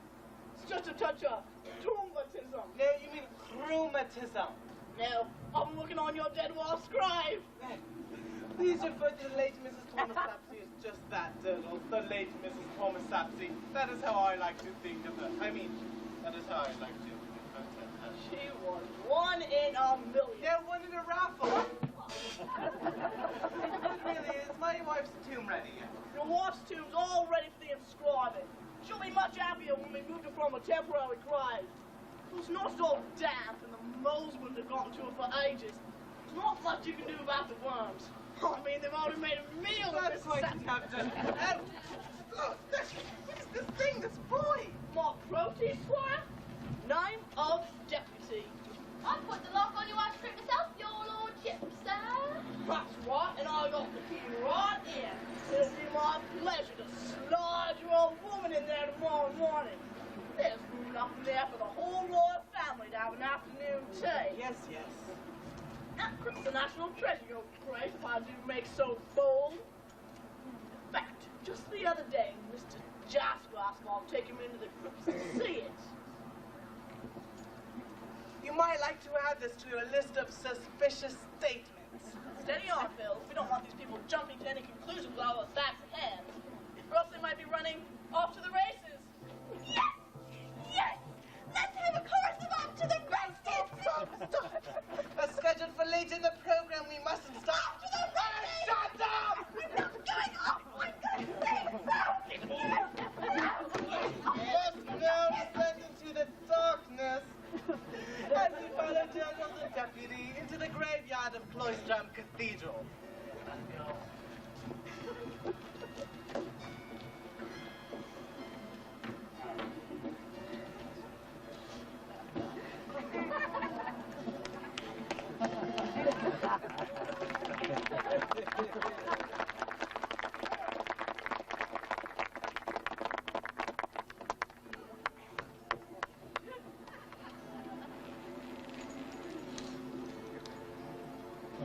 It's just a touch of rheumatism. No, you mean rheumatism. No, I'm working on your dead wall scribe. Please refer to the late Mrs. Thomas Sapsy as just that, Doodles. The late Mrs. Thomas Sapsy. That is how I like to think of her. I mean, that is how I like to refer to her. She was 1 in a million. Yeah, one in a raffle. It really is. My wife's tomb ready yet. Your wife's tomb's all ready for the inscribing. She'll be much happier when we moved her from a temporary grave. It's not so damp and the moles wouldn't have gotten to her for ages. There's not much you can do about the worms. I mean, they've already made a meal of That's this quite sap- Captain. Look, what is this thing, this boy? Mark Protein, Squire? Name of deputy. I put the lock on your wife's trip myself, your lordship, sir. That's right, and I got the key right here. It'll be my pleasure to slide your old woman in there tomorrow morning. There's room enough in there for the whole royal family to have an afternoon tea. Yes, yes. It's a national treasure, your grace, if I do make so bold. In fact, just the other day, Mr. Jasper asked me to take him into the crypts to see it. You might like to add this to your list of suspicious statements. Steady on, Phil. We don't want these people jumping to any conclusions without our facts in hand. Or else they might be running off to the races. Yes! Yes! Let's have a chorus of up to the races! Stop! As scheduled for later in the program, we mustn't stop. To the races! Shut up! I'm not going off! I'm going to say Yes, now descend into the darkness. As we follow down the cathedral.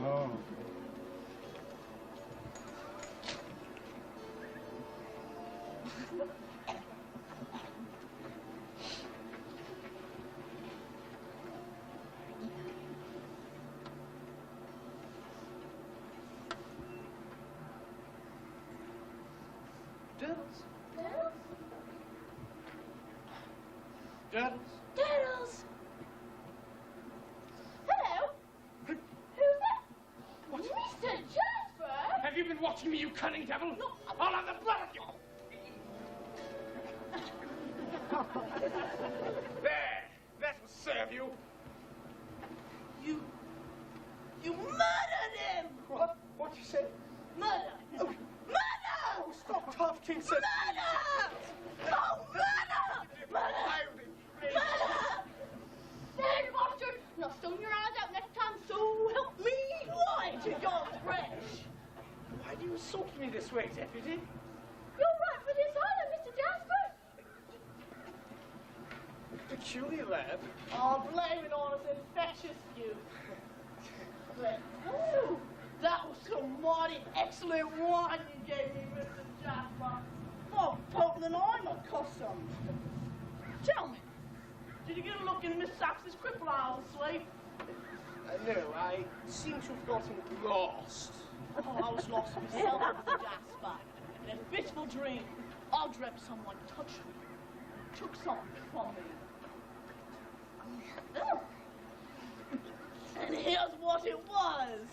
Oh. Diddles. Diddles? Diddles. Diddles! Hello? Who's that? What? Mr. Jasper? Have you been watching me, you cunning devil? No. I'll have the blood of you! There! That will serve you! You murdered him! What? What you say? Murder! Oh. Murder! Oh, stop talking, sir. Murder! Oh, murder! Murder! Murder! There, you bastard! Now stone your eyes out next time, so help me! Why, to your fresh? Why do you insult me this way, deputy? You're right for this honor, Mr. Jasper! Peculiar lad. Oh, blame it on his infectious youth. Ooh, that was some mighty excellent wine you gave me, Mr. Jasper. Oh, potent than I'm accustomed. Tell me, did you get a look in Miss Sax's cripple eye asleep? No, I seem to have gotten lost. Oh, I was lost myself, Mr. Jasper. In a fitful dream, I dreamt someone touched me, took something from me. Oh. And here's what it was.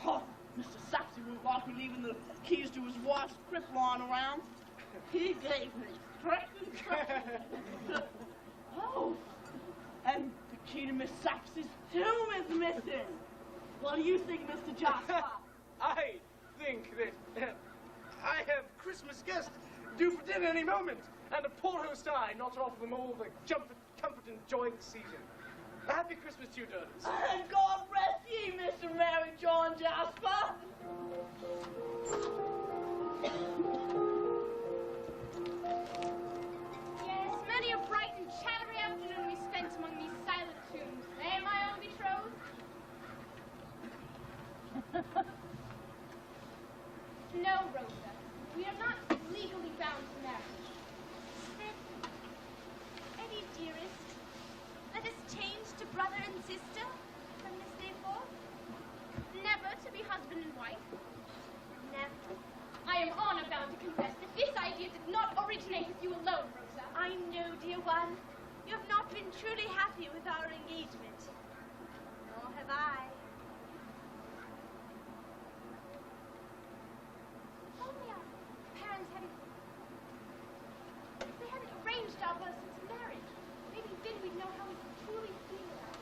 Oh, Mr. Saxy wouldn't like me leaving the keys to his wife's crib lying around. He gave me strict instructions. Oh, and the key to Miss Saxy's tomb is missing. What do you think, Mr. Jasper? I think that I have Christmas guests due for dinner any moment, and a poor host I not to offer them all the comfort and joy of the season. A happy Christmas to you, daughters. And God rest ye, Mr. Mary John Jasper. Yes, many a bright and chattery afternoon we spent among these silent tombs. Eh, my own betrothed? No, Rosa. We are not legally bound to marriage. Then, Eddie, dearest, let us change to brother and sister from this day forth. Never to be husband and wife. Never. I am honor bound to confess that this idea did not originate with you alone, Rosa. I know, dear one. You have not been truly happy with our engagement. Nor have I. If only our parents hadn't arranged our birth since marriage. Maybe then we'd know how we truly feel about it.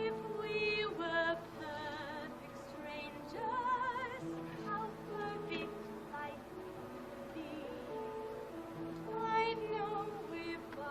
If we were perfect strangers, how perfect life would be. I'd know if I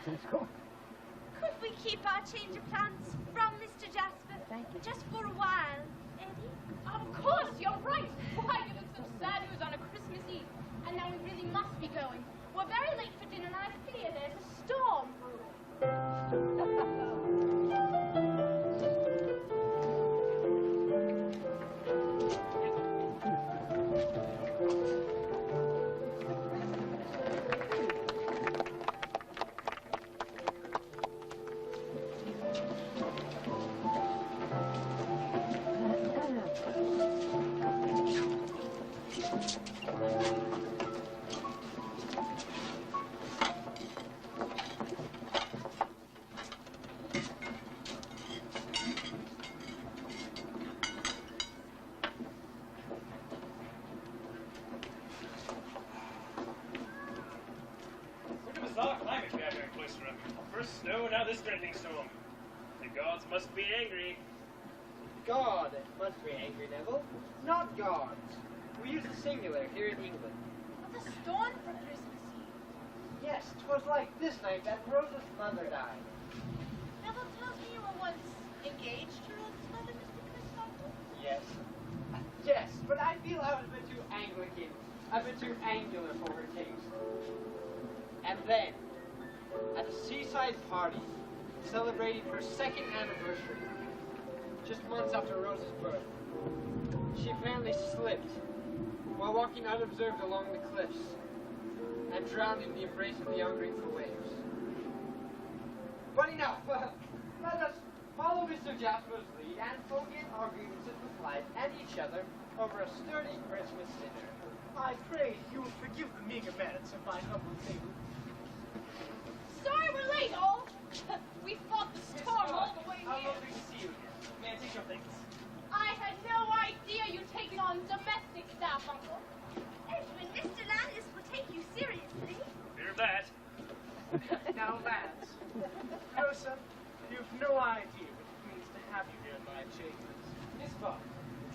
Could we keep our change of plans from Mr. Jasper? Just for a while, Eddie? Of course, you're right. Why give us such sad news on a Christmas Eve? And now we really must be going. We're very late for dinner, and I fear there's a storm brewing. Look at the bizarre climate we have here in Cloisterham. First snow, now this threatening storm. The gods must be angry. God must be angry, Neville. Not gods. We use the singular here in England. What's a storm for Christmas Eve? Yes, 'twas like this night that Rosa's mother died. Neville tells me you were once engaged to Rose's mother, Mr. Christopher. Yes. Yes, but I feel I was a bit too Anglican, a bit too angular for her taste. And then, at a seaside party, celebrating her 2nd anniversary, just months after Rosa's birth, she apparently slipped while walking unobserved along the cliffs and drowned in the embrace of the ungrateful waves. But enough! Let us follow Mr. Jasper's lead and forget our grievances with life and each other over a sturdy Christmas dinner. I pray you will forgive the meager merits of my humble table. Sorry we're late, all. We fought the storm all the way How here. lovely to see you again. May I take your things? I had no idea you'd taken on domestic staff, Uncle. Edwin, Mr. Landis will take you seriously. Fear that. Now, lads, Rosa, you've no idea what it means to have you here in my chambers. Miss Bob,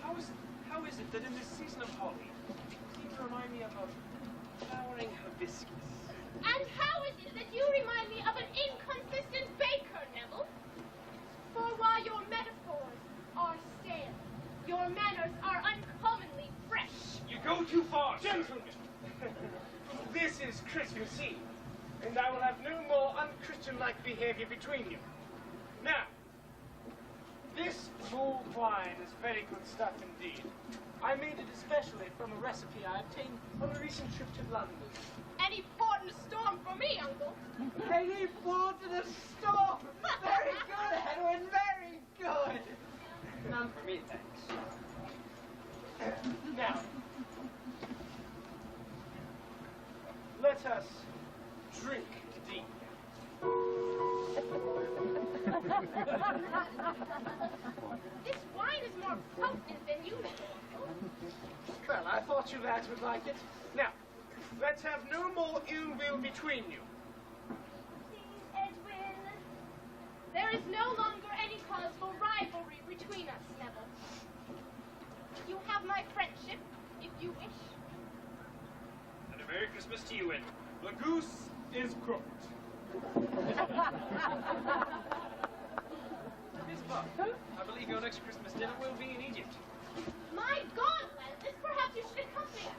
how is it that in this season of holly, you seem to remind me of a flowering hibiscus? And how is it that you remind me of an inconsistent baker, Neville? For while your metaphors are stale, your manners are uncommonly fresh. You go too far, sir. Gentlemen, this is Christmas Eve, and I will have no more unchristian-like behavior between you. Now, this mulled wine is very good stuff indeed. I made it especially from a recipe I obtained on a recent trip to London. Any port in a storm for me, Uncle. Any port in a storm! Very good, Edwin, very good! None for me, thanks. Now, let us drink deep. This wine is more potent than usual. Well, I thought you lads would like it. Now, let's have no more ill will between you. Please, Edwin. There is no longer any cause for rivalry between us, Neville. You have my friendship, if you wish. And a Merry Christmas to you, Edwin. The goose is cooked. Miss Bob, I believe your next Christmas dinner will be in Egypt. My God, Landis, perhaps you should accompany us.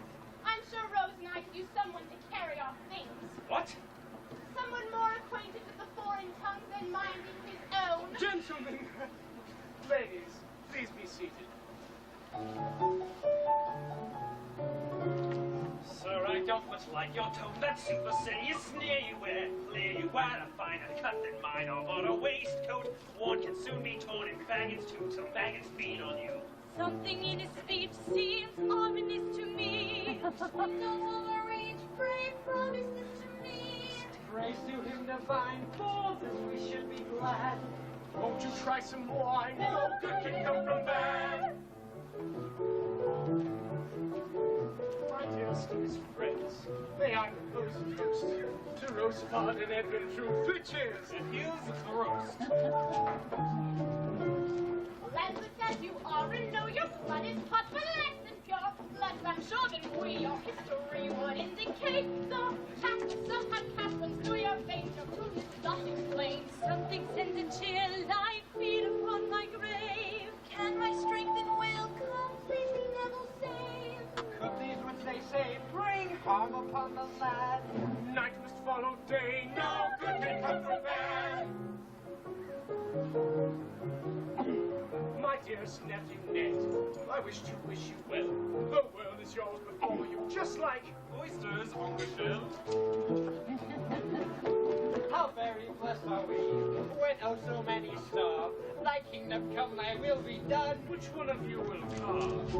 I'm sure Rose and I could use someone to carry our things. What? Someone more acquainted with the foreign tongue than minding his own. Gentlemen, ladies, please be seated. Sir, I don't much like your tone. That super city is near you where clear you are a finer cut than mine or on a waistcoat. One can soon be torn in faggots too, till maggots feed on you. Something in his speech seems ominous to me. No overreach, pray promises to me. Praise to him divine, for this we should be glad. Won't you try some wine? No good can come from bad. My dearest of his friends, may I propose a toast to Rosebud and Edwin Drood. Three cheers, and here's the roast. Landis, as you already know, your blood is hot, but less than pure. Less, I'm sure, than we. Your history would indicate the fact some have happened through your veins. Your truth is the calm upon the land. Night must follow day, no good can come from that. My dearest nephew Ned, I wish to wish you well. The world is yours before you, just like oysters on the shell. How very blessed are we, when oh so many starve. Thy kingdom come, thy will be done. Which one of you will carve?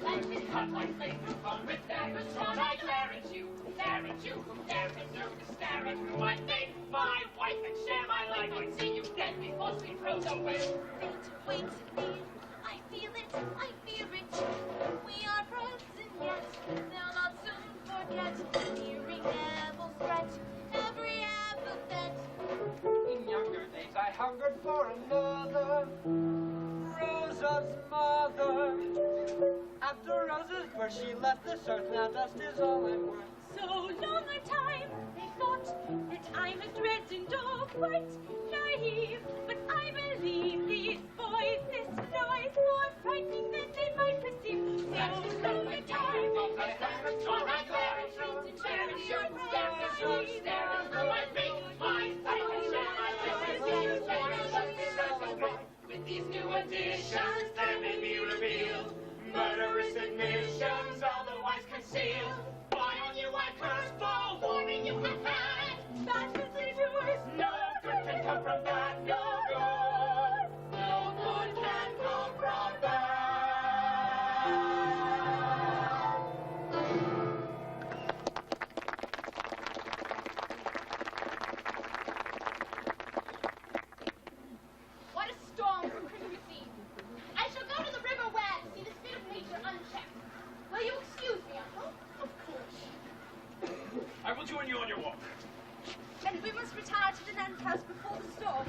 Life is hot, my place is fun with daggers drawn. I glare at you, who dare presume to stare at whom I make my wife and share my life. I'd see you dead before sleep rose away. Wait, wait, I feel it, I fear it. We are present yet, they'll not soon forget. Hearing Neville's threat, every epithet. In younger days I hungered for another, Rosa's mother. After Rosa's birth she left this earth, now dust is all I'm worth. So long a time they thought that I'm a dreaded dog, quite naive. But I believe these boys, this noise, more frightening than they might perceive. So long a time they thought I glare at you, to cherish your stare at whom I make my life and share my life with you. With these new additions, there may be revealed murderous admissions, otherwise concealed. Why on you I curse, for warning you have had. Bastards and yours, No good can come from that, no good. No good can come from that. What a storm for Christmas Eve. I shall go to the river where to see the spirit of nature unchecked. Will you excuse me, Uncle? Of course. I will join you on your walk. and we must retire to the nuns' house before the storm.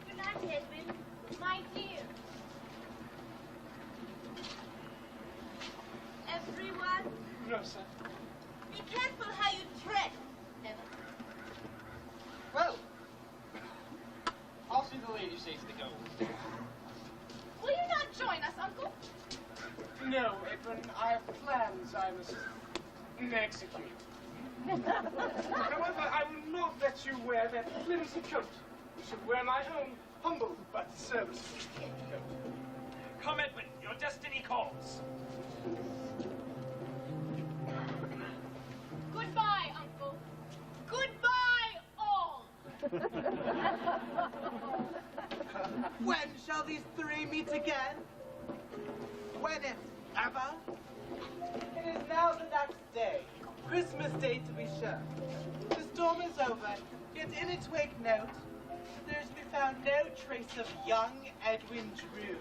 Good night, Edwin. My dear. Everyone, No, sir. be careful how you tread, Evan. Well, I'll see the lady shakes the gold. Will you not join us, Uncle? No, Edwin, I have plans I must execute. However, I will not let you wear that flimsy coat. You should wear my own humble but serviceable coat. Come, Edwin, your destiny calls. Goodbye, Uncle. Goodbye, all. When shall these three meet again? When, if ever? It is now the next day, Christmas Day to be sure. The storm is over, yet in its wake note, there is to be found no trace of young Edwin Drood.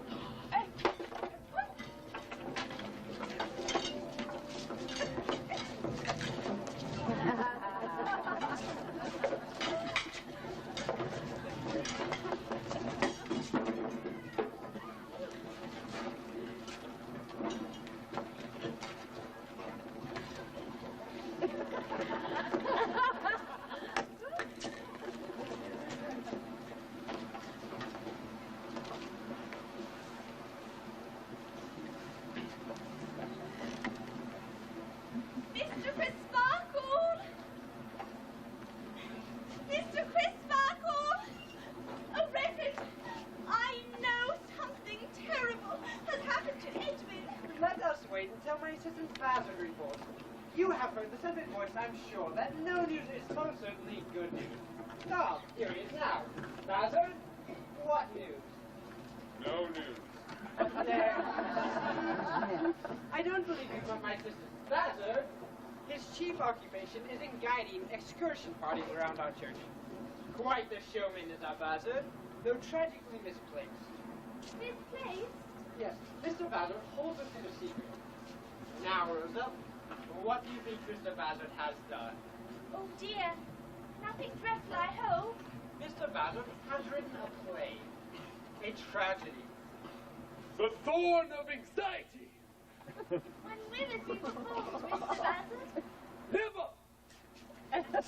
Mr. Crisparkle! Mr. Crisparkle! Arrested! I know something terrible has happened to Edwin. Let us wait until my assistant Basil reports. You have heard the scented voice, I'm sure, that no news is most certainly good news. Ah, here he is now. Basil, what news? No news. There. I don't believe you've got my assistant Basil. His chief occupation is in guiding excursion parties around our church. Quite the showman is our Basil, though tragically misplaced. Misplaced? Yes, Mr. Basil holds us in a secret. Now, Rosa, what do you think Mr. Basil has done? Oh dear. Nothing dreadful, I hope. Mr. Basil has written a play. A tragedy. The thorn of anxiety. When will it be performed, Mr. Basil? Never.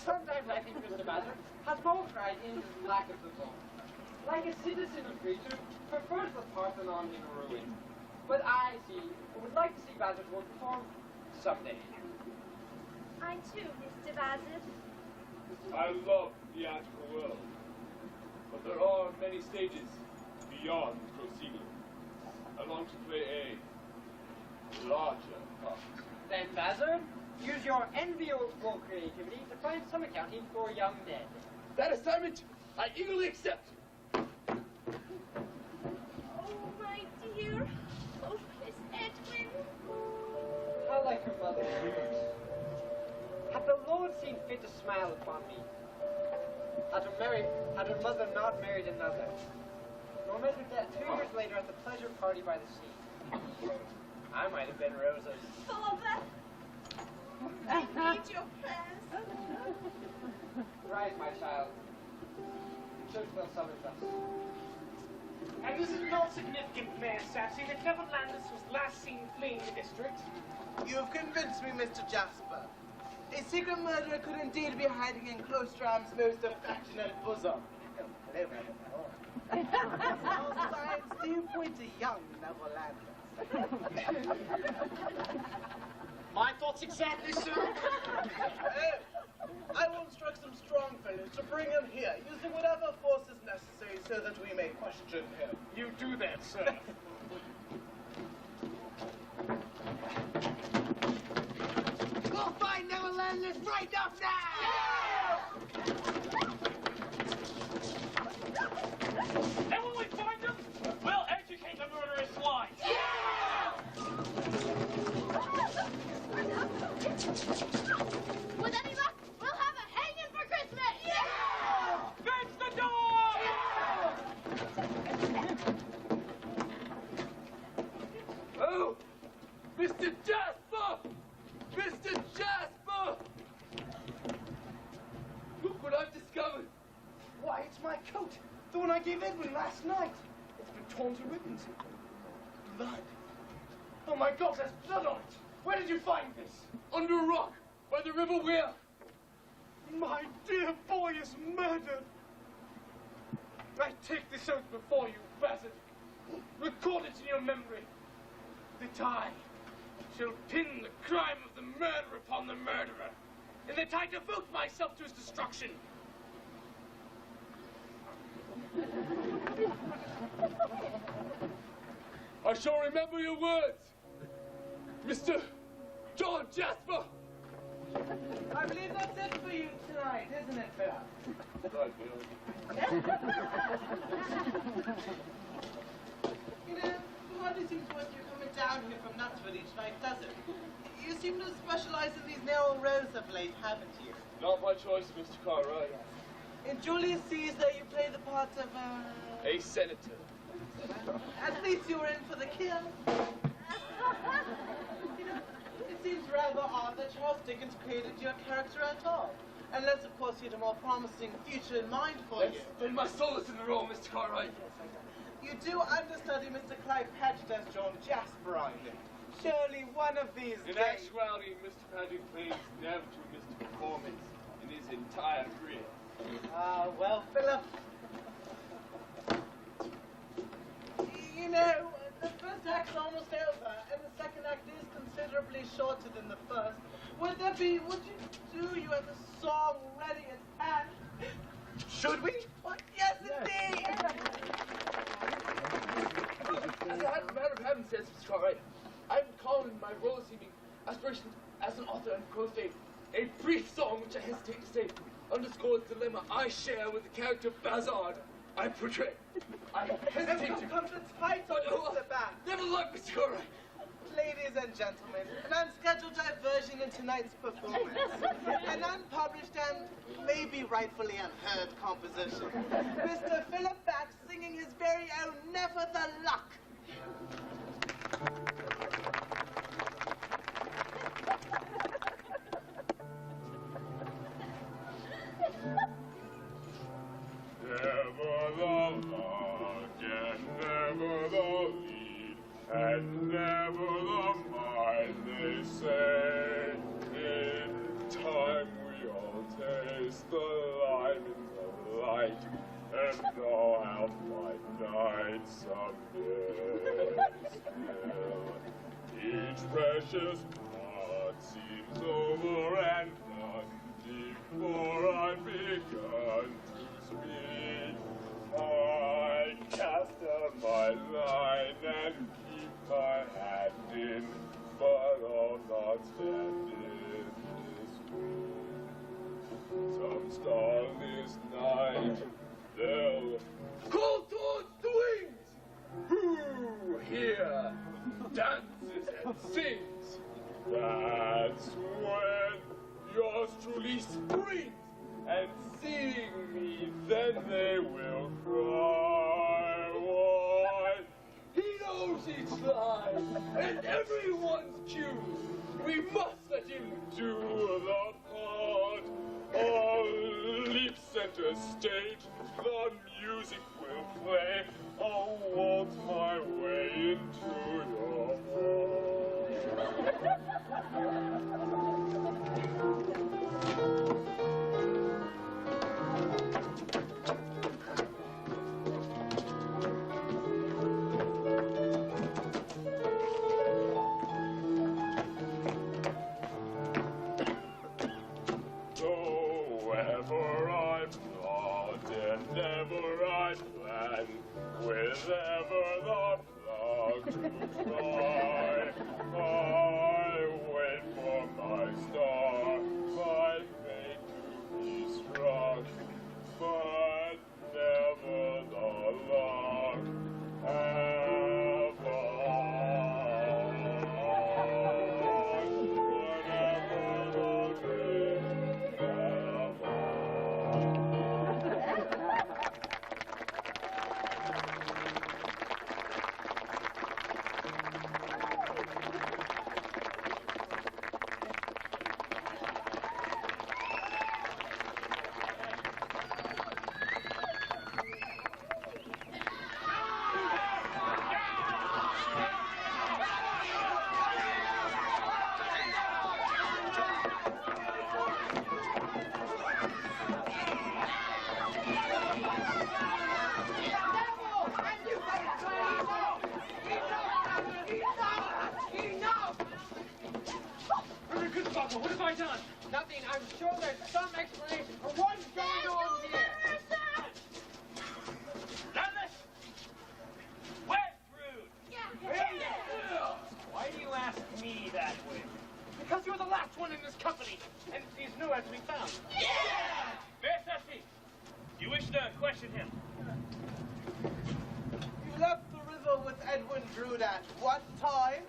Sometimes I think Mr. Basil has more pride in his lack of the bone. Like a citizen of Greece who prefers the Parthenon in ruin. But I would like to see Bassett Wood perform someday. I too, Mr. Bassett. I love the theatrical world, but there are many stages beyond proceeding. I long to play a larger part. Then, Bassett, use your enviable creativity to find some accounting for young Ned. That assignment, I eagerly accept. Oh, my dear. Oh, Miss Edwin. How like her mother. Had the Lord seen fit to smile upon me, had her mother not married another, nor met her death 2 years later at the pleasure party by the sea, I might have been Rosa's. Father, I need your prayers. Rise, my child. Church bell summons us. And this is not significant, Mayor Sassy, that Neville Landis was last seen fleeing the district. You have convinced me, Mr. Jasper. A secret murderer could indeed be hiding in Clostrom's most affectionate bosom. Hello, madam. All signs do point to young Neville Landis. My thoughts exactly, sir. I will instruct some strong fellows to bring him here, using whatever force is necessary so that we may question him. You do that, sir. We'll find Neville Landis right up now! And when we find him, we'll educate the murderous swine. With any luck, we'll have a hanging for Christmas! Fence the door! Oh, Mr. Jasper! Mr. Jasper! Look what I've discovered. Why, it's my coat, the one I gave Edwin last night. It's been torn to ribbons. Blood. Oh my God, there's blood on it! Where did you find this? Under a rock by the River Weir. My dear boy is murdered. I take this oath before you, Bassett. Record it in your memory. That I shall pin the crime of the murderer upon the murderer, and that I devote myself to his destruction. I shall remember your words, Mr. John Jasper. I believe that's it for you tonight, isn't it, Philip? Right, Bill. You know, it hardly seems worth you coming down here from Knutsford each night, does it? You seem to specialize in these narrow roads of late, haven't you? Not my choice, Mr. Cartwright. In Julius Caesar, you play the part of, A senator. At least you were in for the kill. You know, it seems rather odd that Charles Dickens created your character at all. Unless, of course, you had a more promising future in mind for you. Then my soul is in the role, Mr. Cartwright. You do understudy Mr. Clive Paget as John Jasper, I think. Surely one of these In days... actuality, Mr. Paget claims never to miss a performance in his entire career. Ah, well, Philip... You know, the first act's almost over, and the second act is considerably shorter than the first. Would you have a song ready at hand? Should we? What? Yes, indeed! As a matter of heaven says, Mr. Cartwright, I'm calling my role this evening aspirations as an author and prose. A brief song which I hesitate to say underscores the dilemma I share with the character Bazard I portray. I hesitate to... Comes the title, Mr. Bass. Never luck, Mr. Cartwright. Ladies and gentlemen, an unscheduled diversion in tonight's performance. An unpublished and maybe rightfully unheard composition. Mr. Philip Bax singing his very own Never the Luck. Never the luck and never the lead and never the mind, they say. In time we all taste the linings of light and know how my night some days precious blood seems over and done before I begun to speak. I cast down my line and keep my hand in, but I'll not stand in this room. Some starless night they'll call towards the wings. Who here dances and sings? That's when yours truly springs, and seeing me, then they will cry. Why? He knows each line and everyone's cue. We must let him do the part. I'll leave center stage, the music will play. I'll waltz my way into your heart. Wherever I plod and ever I plan, wherever the flag to fly, I wait for my star, my fate to be struck, but never the luck ever. What have I done? Nothing. I'm sure there's some explanation for what's going on here. Douglas! Where's Drood? Why do you ask me that way? Because you're the last one in this company, and he's nowhere to be found. Where's Sassy? You wish to question him? You left the river with Edwin Drood at what time?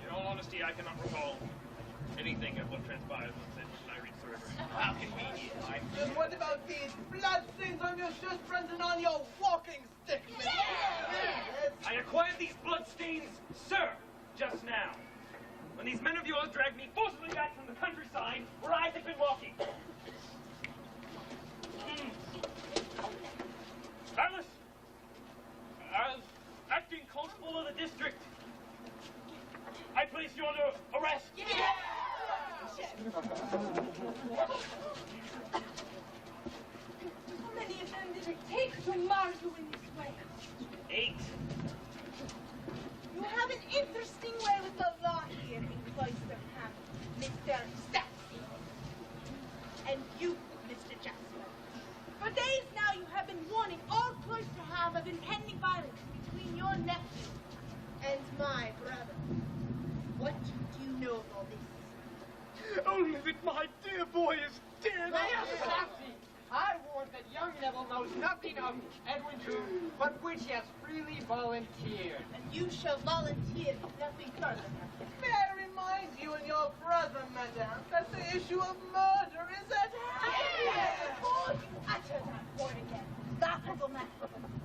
In all honesty, I cannot recall anything of what transpired since I reached the river. How convenient. And what about these bloodstains on your shirt and on your walking stick, mister? Yes. I acquired these bloodstains, sir, just now. When these men of yours dragged me forcibly back from the countryside where I had been walking. Alice! As acting constable of the district, I place you under arrest. How many of them did it take to mar you in this way? 8. You have an interesting way with the law here in Cloisterham, Mr. Sassy. And you, Mr. Jasper. For days now you have been warning all Cloisterham of impending violence between your nephew and my brother. What do you know of all this? Only that my dear boy is dead. Mayor Sassy, I warned that young Neville knows nothing of Edwin Drood, but which he has freely volunteered. And you shall volunteer nothing further. May I remind you and your brother, madame, that the issue of murder is at hand. Before you utter that word again, laughable man,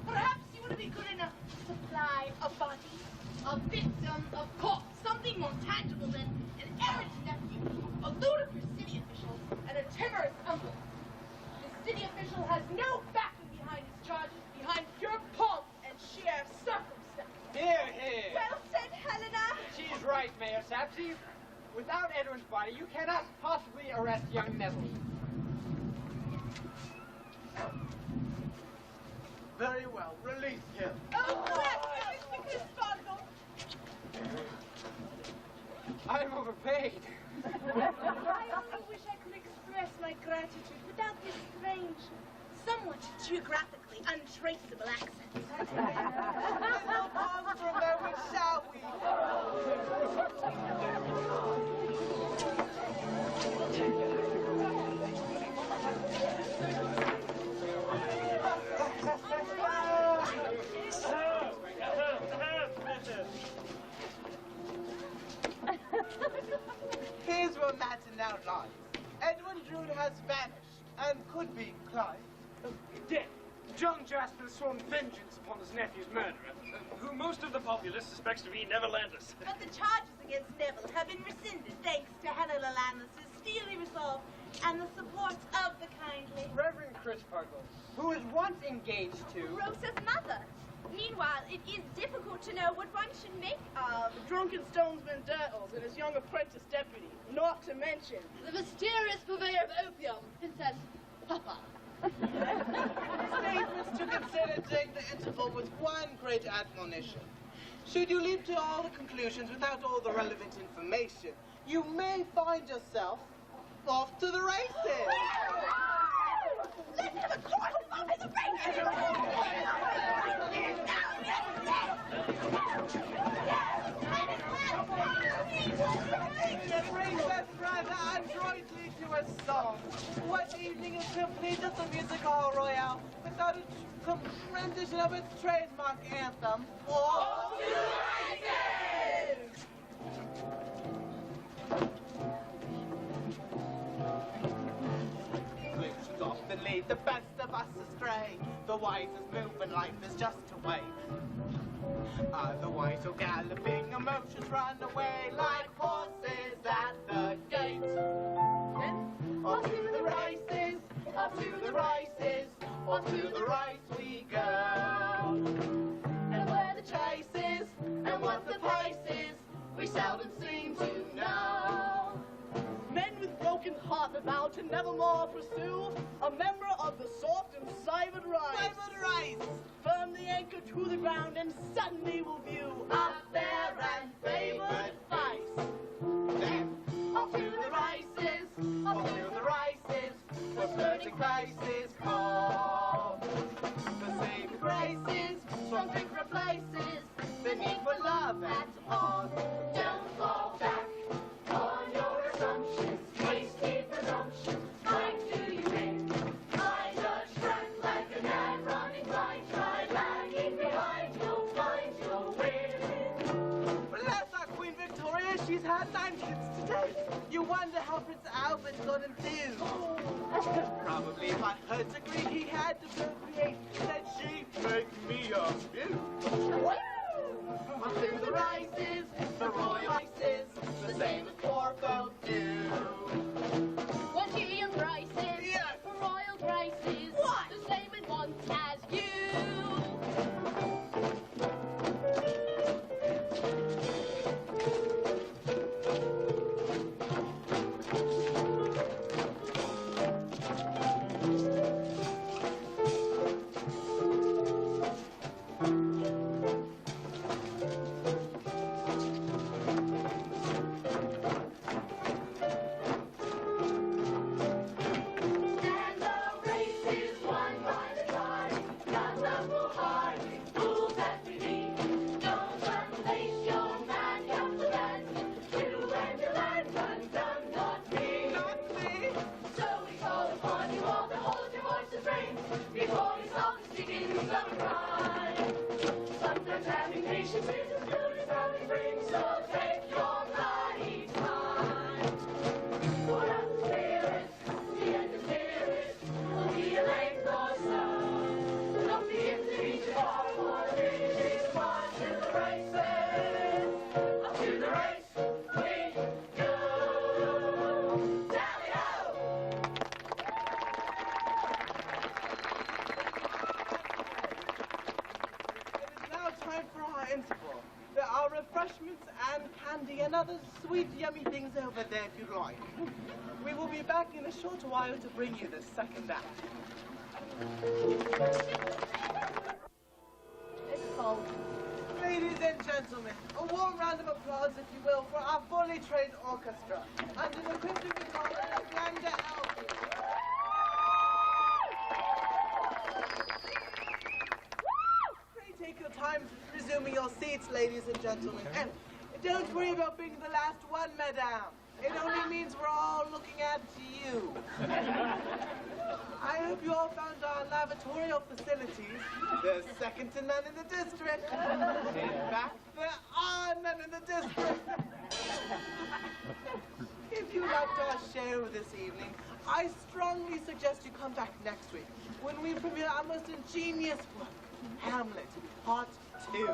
perhaps you would be good enough to supply a body, a victim, a corpse, something more tangible than an errant nephew, a ludicrous city official, and a timorous uncle. The city official has no backing behind his charges, behind pure pomp and sheer circumstance. Hear, hear. Well said, Helena. She's right, Mayor Sassy. Without Edwin's body, you cannot possibly arrest young Neville. Very well, release him. Oh, bless you, Mr. Crisparkle. paid. I only wish I could express my gratitude without this strange, somewhat geographically untraceable accent. Let's not pause for a moment, shall we? Here's where Matt now lies. Edwin Drood has vanished and could be Clive. Dead. John Jasper sworn vengeance upon his nephew's murderer, who most of the populace suspects to be Neverlanders. But the charges against Neville have been rescinded thanks to Helena Landless's steely resolve and the support of the kindly Reverend Crisparkle, who was once engaged to Rosa's mother. Meanwhile, it is difficult to know what one should make of The drunken stonesman Dirtles and his young apprentice deputy, not to mention the mysterious purveyor of opium, Princess Papa. Statements to consider during the interval with one great admonition. Should you leap to all the conclusions without all the relevant information, you may find yourself off to the races. Let's have a course over the The princess rather adroitly to a song. What evening is complete at the Music Hall Royale without a rendition of its trademark anthem? All to the races! Conclusions often lead the best of us astray. The wisest move in life is just to wait. Otherwise your galloping emotions run away like horses at the gate. Then off to the races, off to the races, off to the race we go. And where the chase is, and what the pace is, we seldom seem to know. Men with broken heart about to nevermore pursue a member of the soft and silent rise. Silent rise! Firm the anchor to the ground and suddenly we'll view a fair and favored vice. Then off to the races, off to the races, where flirting faces call. The same graces, strong drink replaces the need for love at all. Don't fall back on your assumptions, hasty presumptions. Like do you think? I judge track like an ad running blind. Try lagging behind, you'll find you'll win. Bless our Queen Victoria, she's had 9 kids to date. You wonder how Prince Albert got enthused. Probably by her degree he had to procreate. Said she make me a beaut. Up to the races, the royal races, the same as poor folk do. What ye embraces, Yes. royal graces, What? the same at once as you. And the race is won by the tide. God's love will hard, fools that we be. Don't unlace your man, captain. You and your lad undone, not me. Not me. So we call upon you all to hold your voices rain before you stop speaking some pride. Sometimes having patience is as good as having brains, so take your bloody time. For as the spirit, the end is nearest, will be a length or so. Don't begin to reach far for the finish is far to the races. Up to the race we go. Tally-ho! It is now time for our interval. There are refreshments and candy and other sweet, yummy things over there if you'd like. We will be back in a short while to bring you the second act. It's cold. Ladies Ladies and gentlemen, a warm round of applause, if you will, for our fully trained orchestra under the Christian control of Glenda Elby. Pray take your time resuming your seats, ladies and gentlemen, and don't worry about being the last one, madame. It only means we're all looking at you. I hope you all found our lavatorial facilities. There's second to none in the district. In fact, there are none in the district. If you liked our show this evening, I strongly suggest you come back next week when we premiere our most ingenious work, Hamlet, Part 2.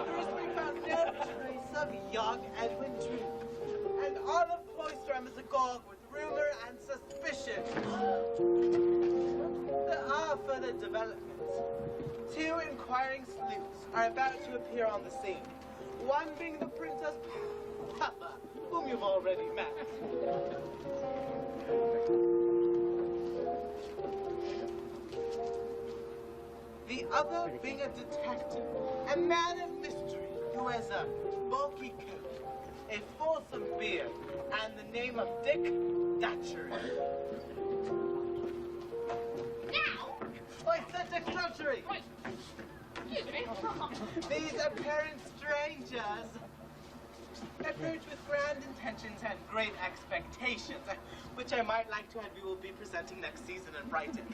First we found no trace of young Edwin Drood, and all of Cloisterham is agog with rumor and suspicion. There are further developments. 2 inquiring sleuths are about to appear on the scene. One being the Princess Pepper, whom you've already met. The other being a detective, a man of mystery who has a bulky coat, a fulsome beard, and the name of Dick Datchery. Now! I said Dick Datchery! Right. Excuse me. These apparent strangers approach with grand intentions and great expectations, which I might like to add we will be presenting next season in Brighton.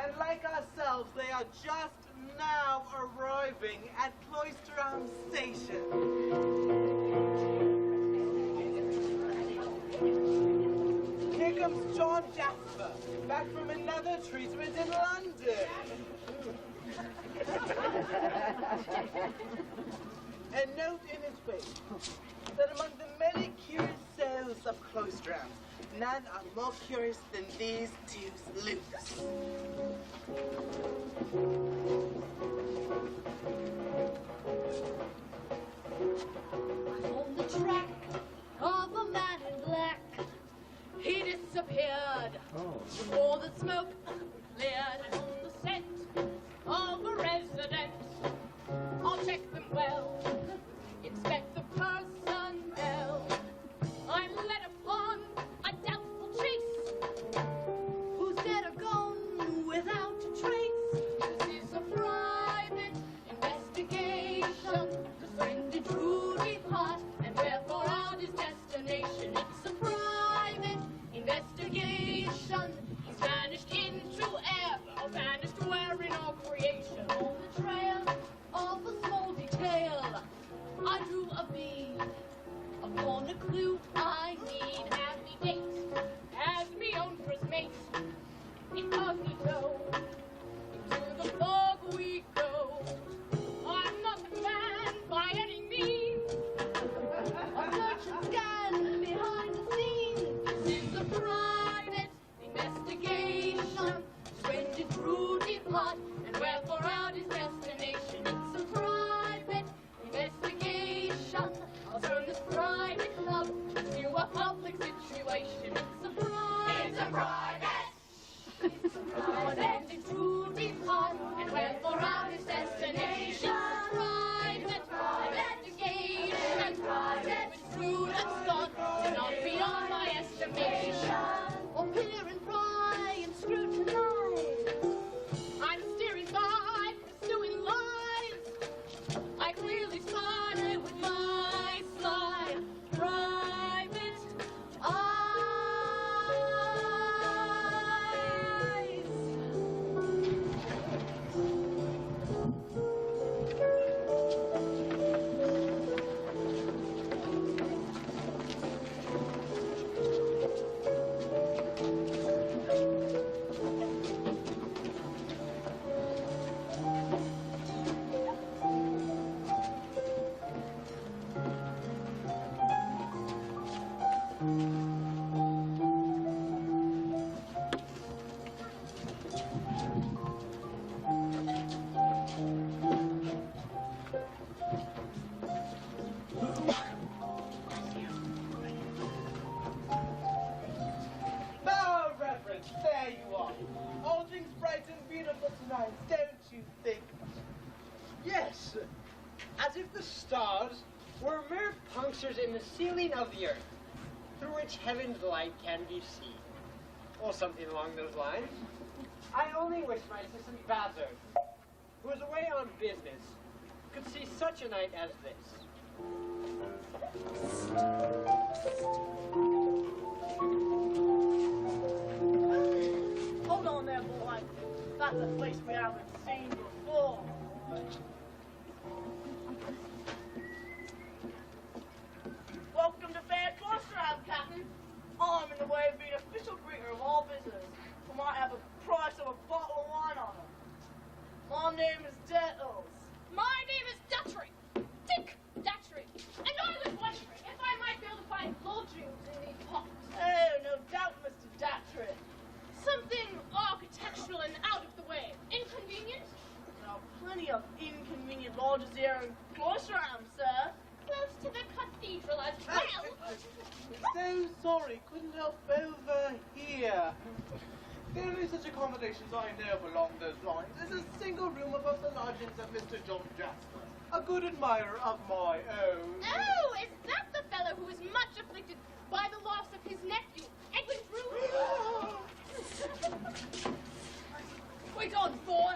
And like ourselves, they are just now arriving at Cloisterham Station. Here comes John Jasper, back from another treatment in London. A note in his wake that among the many curious souls of Cloisterham, none are more curious than these 2 sleuths. On the track of a man in black, he disappeared before the smoke cleared. On the scent of a resident, I'll check them well, inspect the personnel. I'm led upon a doubtful chase, who's dead or gone without a trace. This is a private investigation concerning Drood part, and therefore out is destination. It's a private investigation. He's vanished into air. It's nice, don't you think? Yes, as if the stars were mere punctures in the ceiling of the earth, through which heaven's light can be seen. Or something along those lines. I only wish my assistant Bazard, who was away on business, could see such a night as this. Hold on there, boy. That's a place we haven't seen before. Welcome to Fair Cloisterham, Captain. I'm in the way of being official greeter of all visitors. I might have a price of a bottle of wine on it. My name is Dettles. My name is Dattery. Dick Dattery. And I was wondering if I might be able to find lodgings in these pockets. Oh, no doubt, Mr. Dattery. Something architectural and out of the way. Inconvenient? There are plenty of inconvenient lodges here in Cloisterham, sir. Close to the cathedral as well. So sorry, couldn't help over here. The only such accommodations I know of along those lines is a single room above the lodgings of Mr. John Jasper, a good admirer of my own. Oh, is that the fellow who is much afflicted by the loss of his nephew, Edwin Drood? Wait on, boy.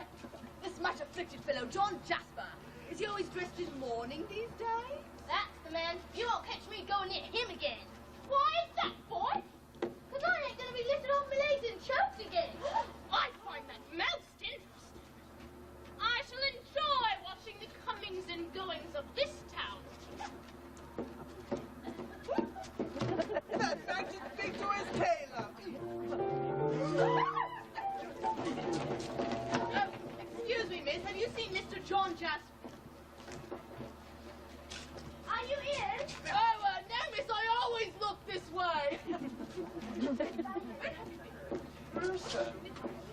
This much afflicted fellow, John Jasper, is he always dressed in mourning these days? That's the man. You won't catch me going near him again. Why is that, boy? Because I ain't going to be lifted off my legs and choked again. I find that most interesting. I shall enjoy watching the comings and goings of this town. That man should speak to his tailor. Excuse me, miss. Have you seen Mr. John Jasper? Are you in? Oh, no, miss. I always look this way. Rosa,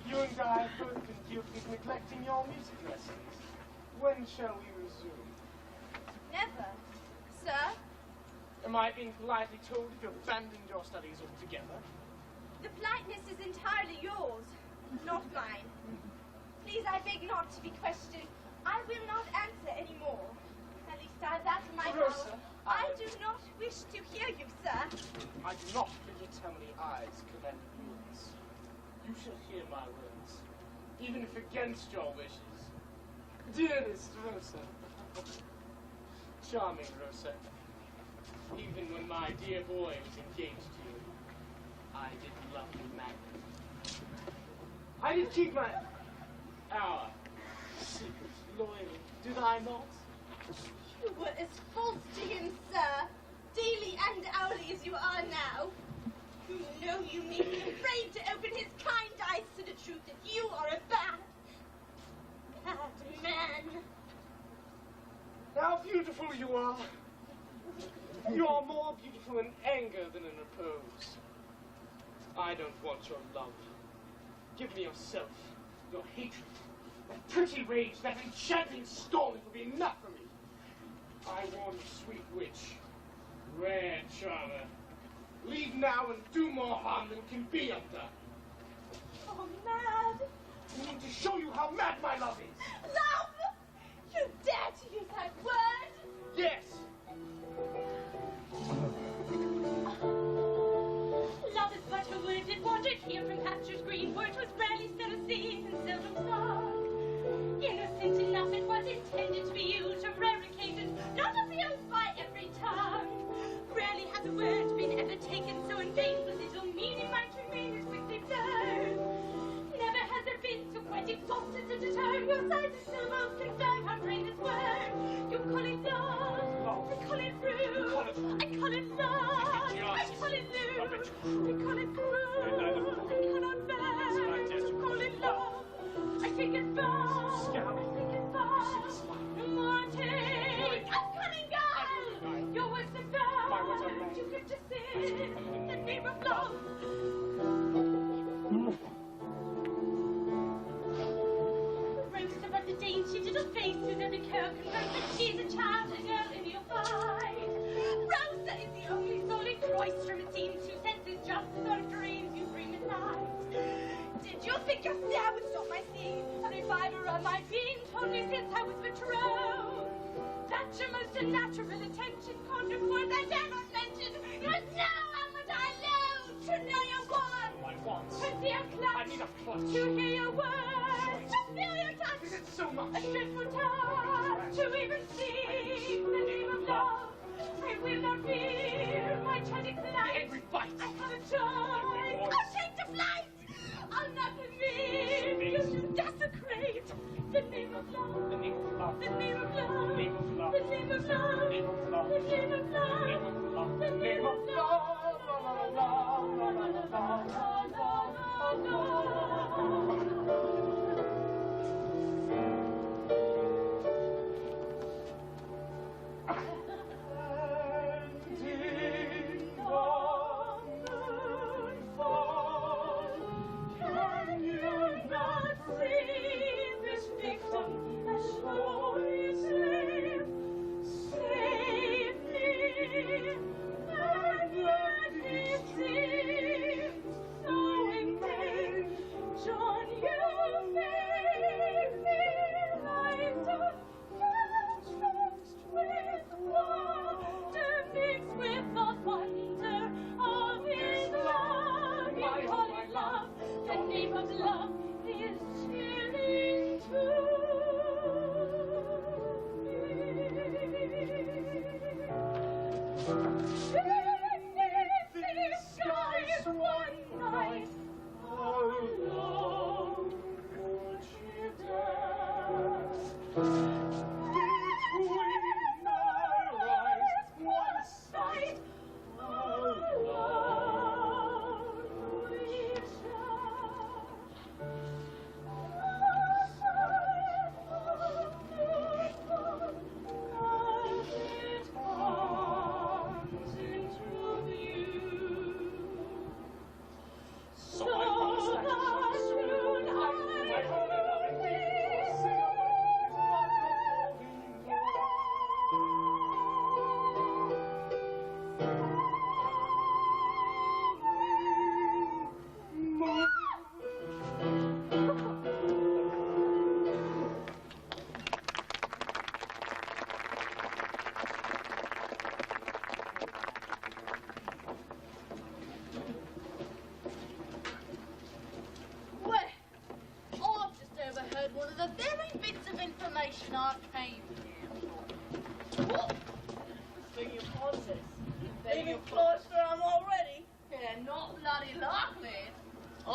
you and I have both been guilty of neglecting your music lessons. When shall we resume? Never. Sir, Am I being politely told you've abandoned your studies altogether? the politeness is entirely yours, not mine. Please, I beg not to be questioned. I will not answer any more. At least that's my Rosa, I do not wish to hear you, sir. I do not fidget how many eyes command yours. You shall hear my words, even if against your wishes. Dearest Rosa, charming Rosa, even when my dear boy was engaged to you, I did love you madly. I did keep our secret loyally, did I not? You were as false to him, sir, daily and hourly as you are now. No, you may be afraid to open his kind eyes to the truth that you are a bad man. How beautiful you are! You are more beautiful in anger than in repose. I don't want your love. Give me yourself, your hatred, that pretty rage, that enchanting storm. It will be enough for me. I warn you, sweet witch, rare charmer. Leave now and do more harm than can be undone. Oh, mad. I need to show you how mad my love is. Love! You dare to use that word? Yes. Love is but a word that wandered here from pastures green, for it was rarely said or seen and seldom sung. Innocent enough it was intended to be used on rare occasions, not abused by every tongue. Rarely has a word been ever taken so in vain, but little meaning might remain as quickly blown. Never has there been so quite exhausted to deter your sighs and syllables confirm how great this word. You call it love, I call it rude, I call it love, I call it lewd, I call it cruel, I cannot bear to call it love. I take it back, I take it back, no more take. I'm cunning guile, your words are bad, too quick to sin, the name of love. Roast about the dainty little face whose every curve confirms that she's a child, a girl in your fight. Rosa is the only soul in Cloisterham, it seems, whose senses just as our dreams you dream at night. Did you think you'll see I would stop my seeing every fibre of my being told me since I was betrothed that your most unnatural attention conjured forth I dare not mention. You must know how much I love to know your want. My wants. To see your clutch. I need a clutch. To hear your words. To feel your touch. It's so much. A dreadful touch. To even sing the name of love. I will not fear my tragic flight. Every bite. I have a choice. I'll take to flight. I'll not permit you to desecrate the name of love. The name of love. The name of love. The name of love. The name of love. The name of love. The name of love. The name of love. La la la la la la la la la.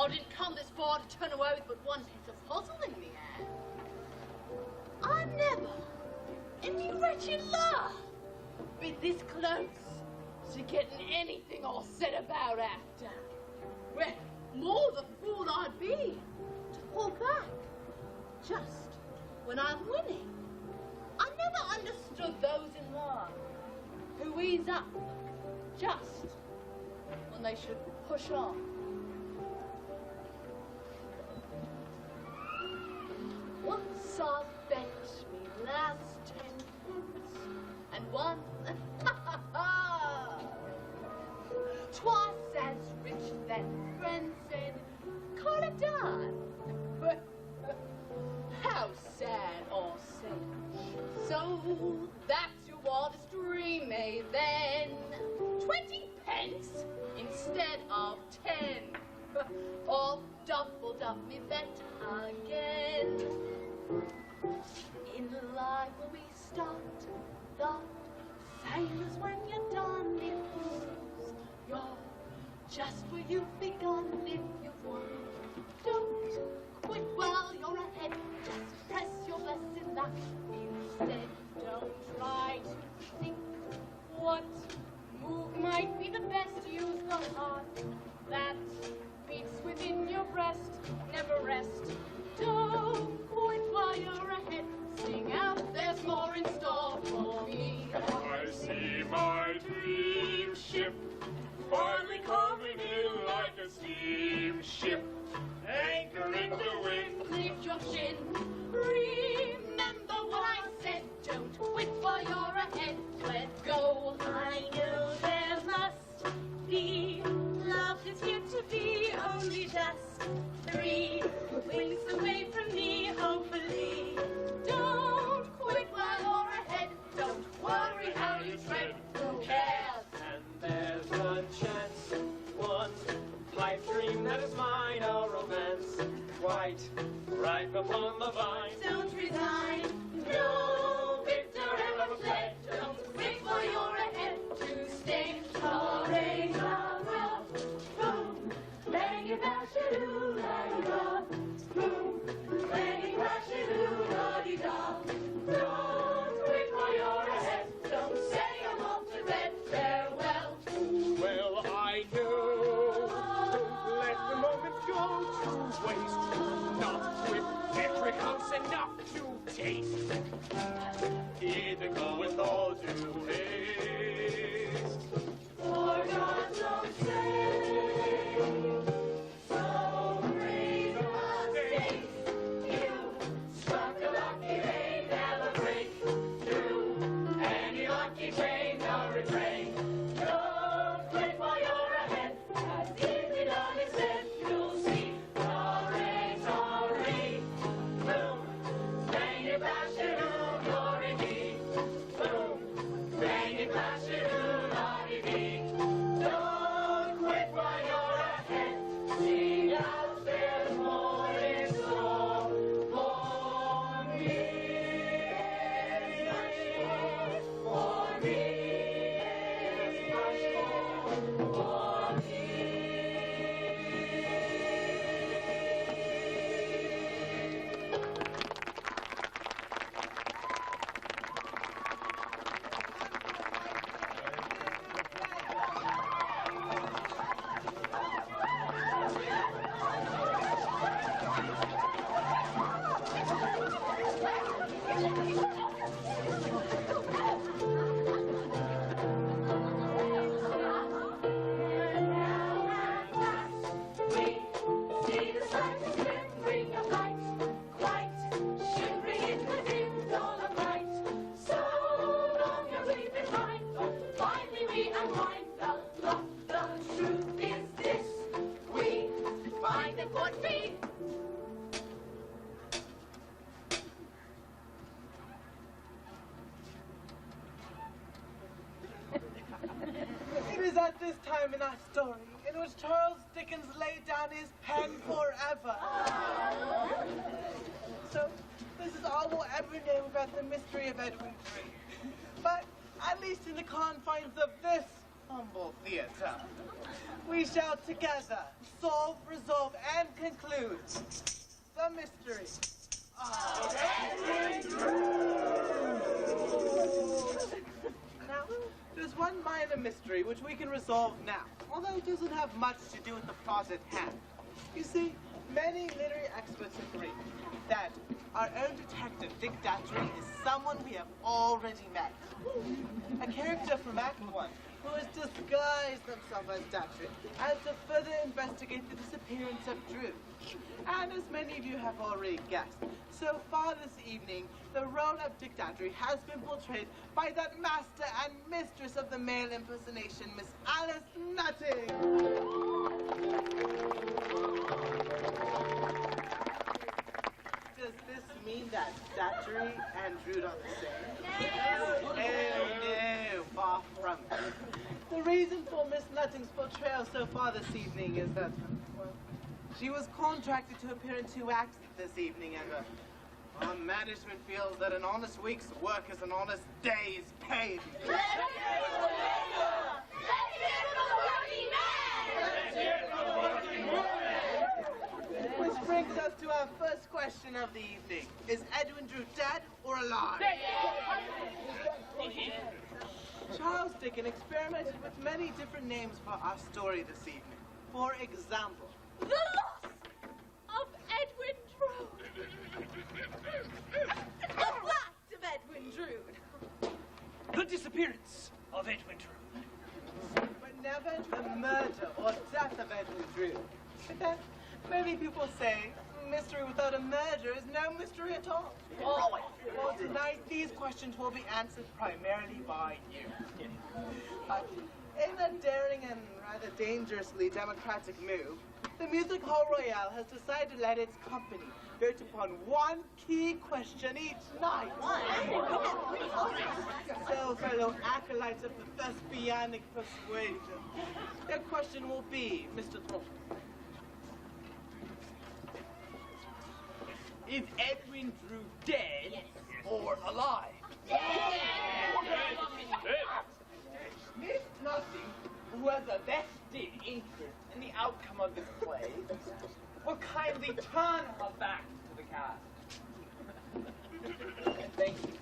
I didn't come this far to turn away with but one piece of puzzle in the air. I never, in me wretched life, been this close to getting anything all said about after. Well, more the fool I'd be to pull back just when I'm winning. I never understood those in love who ease up just when they should push on. Once I bet me last 10 boots, and one, twice as rich that friend said, call it done. But how sad or sad. So that's your wildest dream, eh, then? 20 pence instead of 10. Or doubled up me bet again. In life when we start, the same as when you're done. It proves you're just where you've begun. If you want, don't quit while you're ahead. Just press your blessed luck. Instead, don't try to think what move might be the best. Use the heart that beats within your breast. Never rest. Don't quit while you're ahead. Sing out, there's more in store for me. I see my dream ship finally coming in like a steamship, anchoring the wind. Lift your chin. Remember what I said. Don't quit while you're ahead. Let go. I know there must be love that's yet to be only just 3 that is mine, a romance quite ripe upon the vine. Don't resign, no victor ever fled. Don't wait for you're ahead to stay. Hurry, hurrah, boom, bang it, bash it, ooh, la-di-da, boom, bang it, crash it, ooh, la-di-da. Don't wait for you're ahead. Don't say I'm off to bed. Farewell. Well, I know, don't let the moment go to waste. Not with metric house enough to taste. Either go with all due haste. For God's own sake, so raise your stakes. You struck a lucky vein, never break through any lucky train, no refrain. Don't quit while you're ahead, as easy done is said. You'll see, sorry, boom, bang it, bash it, ooh, glory be. Boom, bang it, bash it, ooh, lottie dee. Don't quit while you're ahead. See out there's more in store for me. For me. For me. And now at last we see the sun glimmering of light, quite shimmering in the dim dawn of night. So long have we been blind, but finally we unwind the truth is this: we find the good be. It is at this time in our story in which Charles Dickens laid down his pen forever. So, this is all we'll ever know about the mystery of Edwin Drood. But, at least in the confines of this humble theatre, we shall together solve, resolve, and conclude the mystery of Edwin Drood. Now, there's one minor mystery which we can resolve now, although it doesn't have much to do with the plot at hand. You see, many literary experts agree that our own detective, Dick Datchery, is someone we have already met. A character from Act 1 who has disguised themselves as Datchery as to further investigate the disappearance of Drood. And as many of you have already guessed, so far this evening, the role of Dick Datchery has been portrayed by that master and mistress of the male impersonation, Miss Alice Nutting. Does this mean that Datchery and Drood are the same? No, far from it. The reason for Miss Nutting's portrayal so far this evening is that, well, she was contracted to appear in 2 acts this evening, and management feels that an honest week's work is an honest day's pay. Let's hear it for the labor! Let's hear it for the working man! Let's hear it for the working woman! Which brings us to our first question of the evening. Is Edwin Drood dead or alive? Charles Dickens experimented with many different names for our story this evening. For example, The loss of Edwin Drood. The flight of Edwin Drood. The disappearance of Edwin Drood. but never the murder or death of Edwin Drood. But then, many people say mystery without a murder is no mystery at all. Well, tonight these questions will be answered primarily by you. In a daring and rather dangerously democratic move, the Music Hall Royale has decided to let its company vote upon one key question each night. So, fellow acolytes of the thespianic persuasion, the question will be, Mr. Thornton, Is Edwin Drood dead or alive? Miss Nothing, who has a vested interest in the outcome of this play, will kindly turn her back to the cast. Thank you.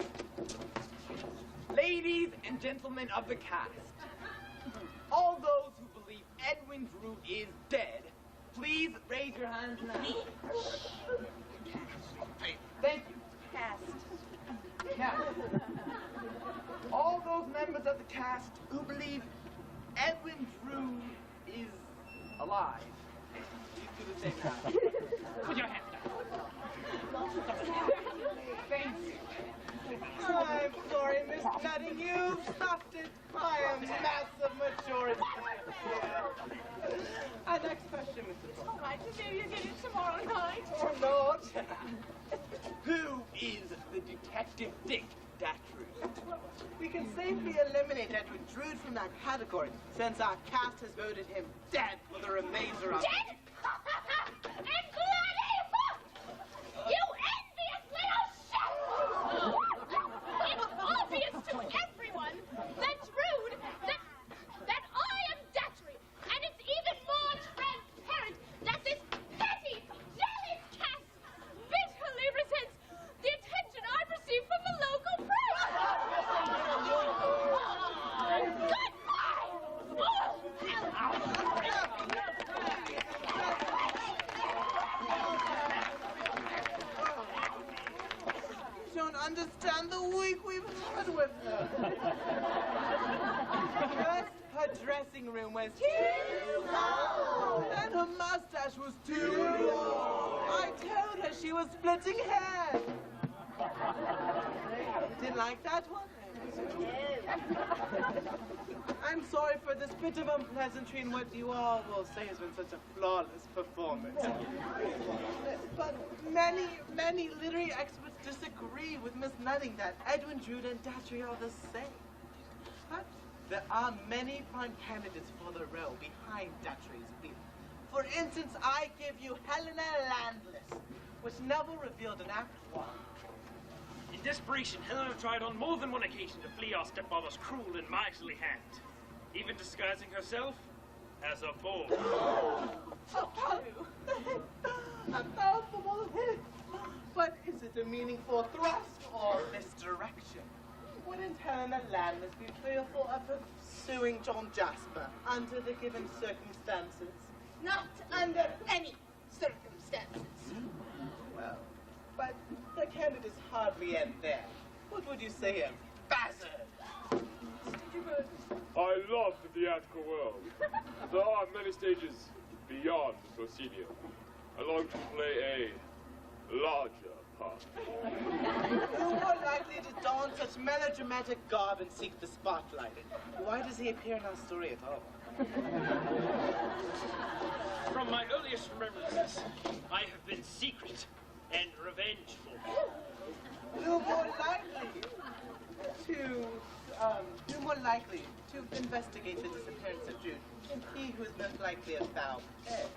Ladies and gentlemen of the cast, all those who believe Edwin Drood is dead, please raise your hands now. Thank you. Cast. All those members of the cast who believe Edwin Drood is alive, please do the same now. Put your hands down. Thank you. I'm sorry, Miss Nutting, you stopped it. I am massive majority. Our next question, Mr. All right, so maybe you get it tomorrow night. Or not. Who is the detective Dick Drood? We can safely eliminate Edwin Drood from that category, since our cast has voted him dead for the remainder of Dead? And bloody! You envious little shit! It's obvious to everyone that Drood, that I am Datchery, and it's even more transparent that this petty, jealous cast bitterly resents the attention I've received from the local press. You don't understand the week we've had with her. First, her dressing room was too small. Then her mustache was too long. I told her she was splitting hair. Didn't like that one? I'm sorry for this bit of unpleasantry in what you all will say has been such a flawless performance. But many literary experts disagree with Miss Nutting that Edwin Drood and Datchery are the same. But there are many prime candidates for the role behind Datchery's view. For instance, I give you Helena Landless, which Neville revealed in Act 1. In desperation, Helena tried on more than one occasion to flee our stepfather's cruel and miserly hand, even disguising herself as a bull. A mouthful hit. But is it a meaningful thrust or misdirection? Wouldn't Helena Landless be fearful of pursuing John Jasper under the given circumstances? Not under any circumstances. Well, but the candidates hardly end there. What would you say of Bassett? I love the theatrical world. There are many stages beyond the proscenium. I long to play a larger part. Who more likely to don such melodramatic garb and seek the spotlight? Why does he appear in our story at all? From my earliest remembrances, I have been secret and revengeful. Who more likely to investigate the disappearance of Drood? He who is most likely a foul head.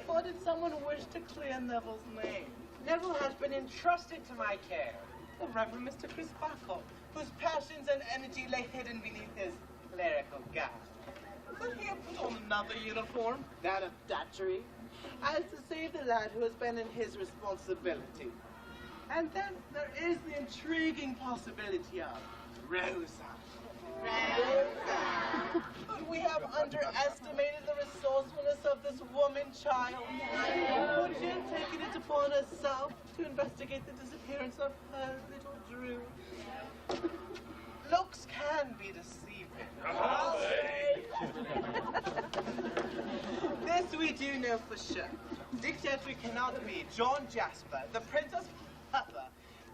Or did someone wish to clear Neville's name? Neville has been entrusted to my care. The Reverend Mr. Chris Buckle, whose passions and energy lay hidden beneath his clerical garb. Could he have put on another uniform, that of Datchery, as to save the lad who has been in his responsibility? And then there is the intriguing possibility of Rosa. But we have underestimated the resourcefulness of this woman-child. Would she have taken it upon herself to investigate the disappearance of her little Drood? Looks can be deceiving. This we do know for sure. Dick Datchery cannot be John Jasper, the Princess Pepper,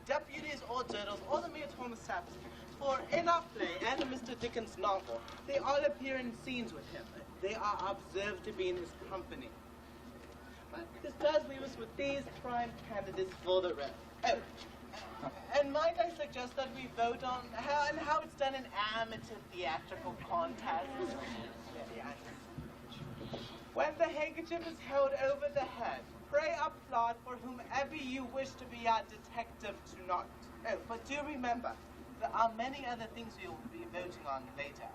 deputies or turtles, or the mere Thomas Saps. For in our play and in Mr. Dickens' novel, they all appear in scenes with him. They are observed to be in his company. But this does leave us with these prime candidates for the role. Oh, and might I suggest that we vote on how it's done in amateur theatrical contests? When the handkerchief is held over the head, pray applaud for whomever you wish to be a detective tonight. Oh, but do remember, there are many other things we will be voting on later.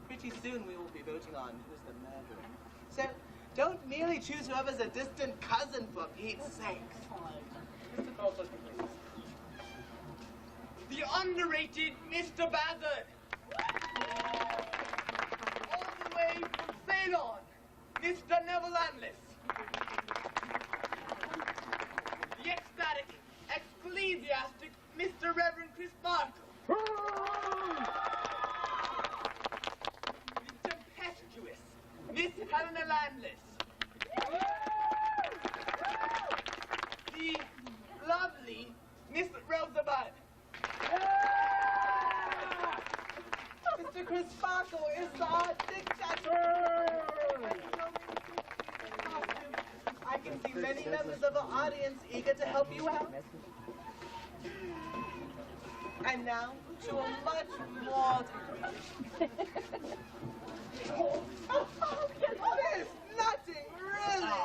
Pretty soon we will be voting on who's the murderer. So don't merely choose whoever's a distant cousin for Pete's sake. Mr. Falston, please. The underrated Mr. Bazzard. All the way from Ceylon, Mr. Neville Landless. The ecstatic, ecclesiastic Mr. Reverend Chris Barkle. The tempestuous Miss Helena Landless. The lovely Miss Rosabud. Mr. Chris Sparkle is our dictator! I can see many members of our audience eager to help you out. And now, to a much more... There's nothing, really!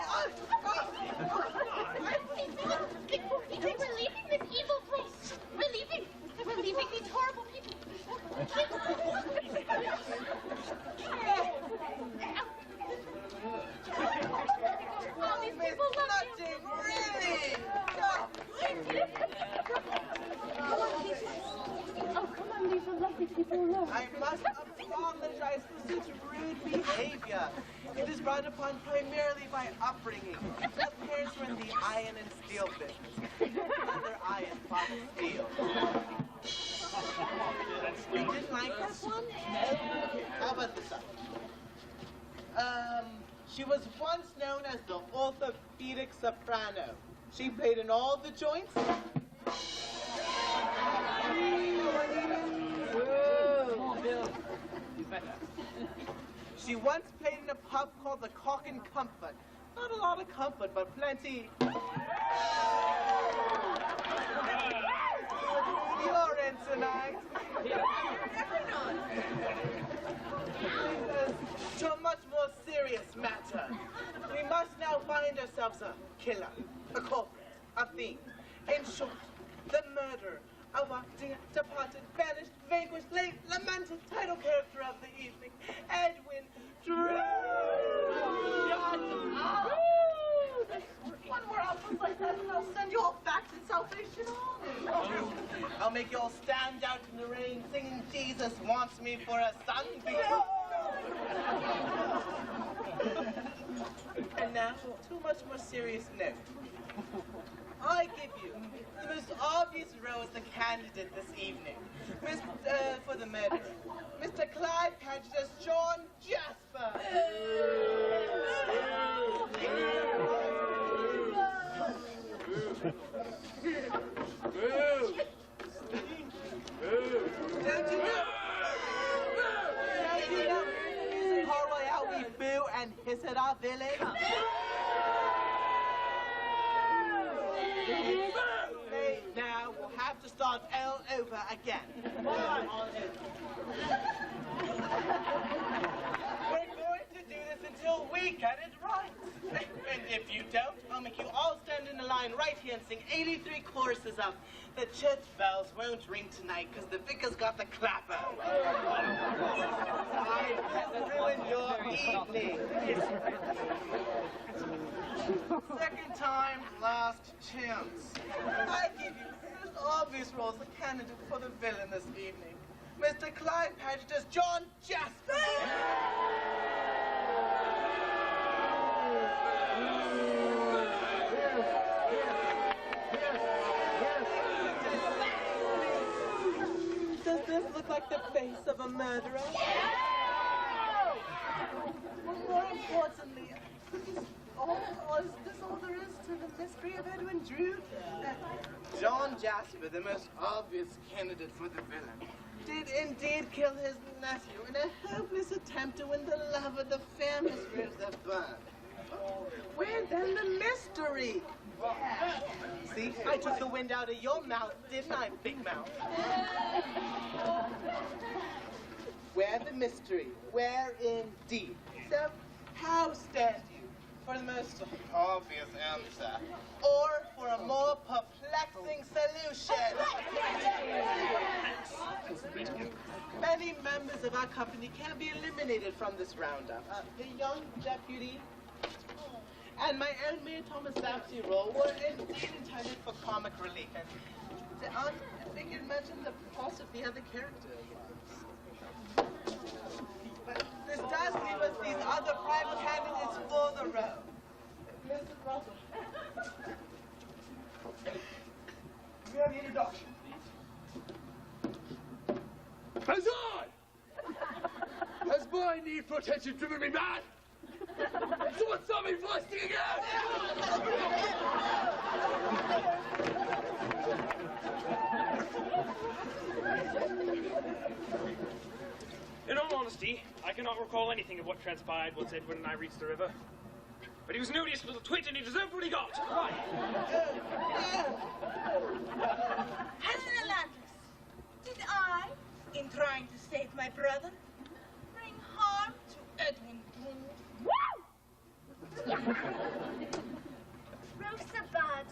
We're leaving this evil place. We're leaving these horrible people. All these people love nothing, really! Oh, come on, these are lovely people. Look. I must apologize for such rude behavior. It is brought upon primarily by upbringing. My parents were in the iron and steel business. Another iron, father steel. You didn't like this one? No? How about this one? She was once known as the orthopedic soprano. She played in all the joints. She once played in a pub called the Cock and Comfort. Not a lot of comfort, but plenty. You're in tonight. To a much more serious matter. We must now find ourselves a killer, a culprit, a fiend. In short, the murderer of our dear, departed, vanished, vanquished, late, lamented title character of the evening, Edwin Drood. One more outburst like that and I'll send you all back to the Salvation Army. I'll make you all stand out in the rain singing Jesus wants me for a sunbeam. And now, to a much more serious note. I give you the most obvious role as the candidate this evening. For the murderer. Mr. Clyde Paget as John Jasper. Don't you know? In Port Royale we boo and hiss at our village. Now we'll have to start all over again. We're going to do this until we get it right. And if you don't, I'll make you all stand in a line right here and sing 83 choruses of The Church Bells Won't Ring Tonight because the vicar's got the clapper. I have ruined your evening. Second time, last chance. I give you the most obvious role as the candidate for the villain this evening. Mr. Clyde Paget as John Jasper. Does this look like the face of a murderer? Well, more importantly, is this all there is to the mystery of Edwin Drood? John Jasper, the most obvious candidate for the villain, did indeed kill his nephew in a hopeless attempt to win the love of the fair Miss Rosabud. Where then the mystery? See, I took the wind out of your mouth, didn't I, big mouth? Where the mystery? Where indeed? So, how stand you? for the most obvious answer, or for a more perplexing solution. Many members of our company can be eliminated from this roundup. The young deputy and my own Mayor Thomas Sapsy role were indeed intended for comic relief, and I figured mention the possibly other characters. But this does leave us these other private candidates for the role. Mrs. Russell. We have the introduction, please. Huzzah! Has my need for attention driven me mad? Someone saw me blasting again! In all honesty, I cannot recall anything of what transpired once Edwin and I reached the river. But he was an odious little twit and he deserved what he got. Right. Helena Landis, did I, in trying to save my brother, bring harm to Edwin Drood? Rosa Bud,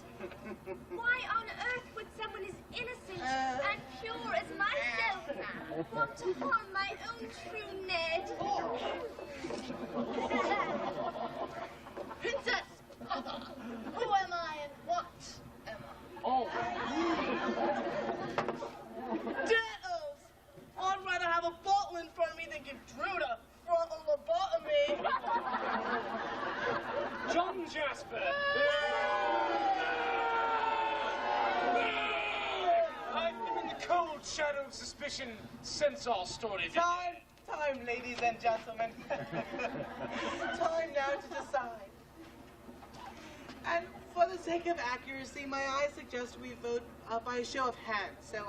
why on earth would someone as innocent and pure as myself want to harm my own true Ned? Princess! Who am I and what am I? Oh. Diddles! I'd rather have a bottle in front of me than give Drood a frontal lobotomy. John Jasper! I've been in the cold shadow of suspicion since our story began. Time, ladies and gentlemen. Time now to decide. And for the sake of accuracy, may I suggest we vote by a show of hands. So,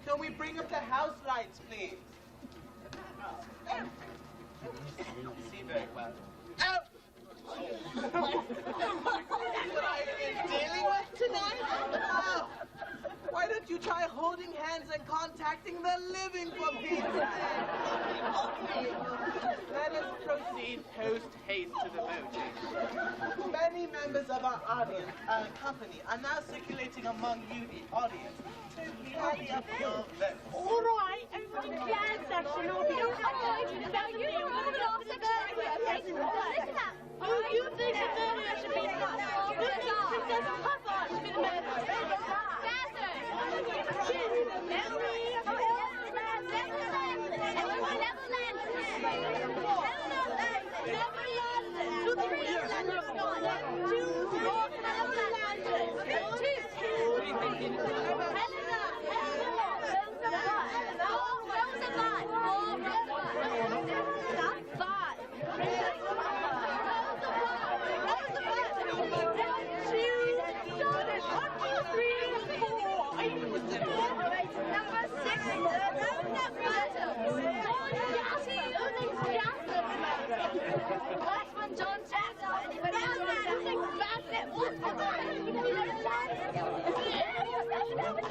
can we bring up the house lights, please? See very well. Out! What I've been dealing with tonight? Oh, why don't you try holding hands and contacting the living for Pete's sake? Let us proceed post-haste to the voting. Many members of our audience, company are now circulating among you, the audience, to tally up your votes. All right, everybody clear the section. I'll be about you. Move it off the listen up. Who you think the murderer should be? Who thinks Princess Papa should be the murderer? John Jasper. Anybody else? Number 2.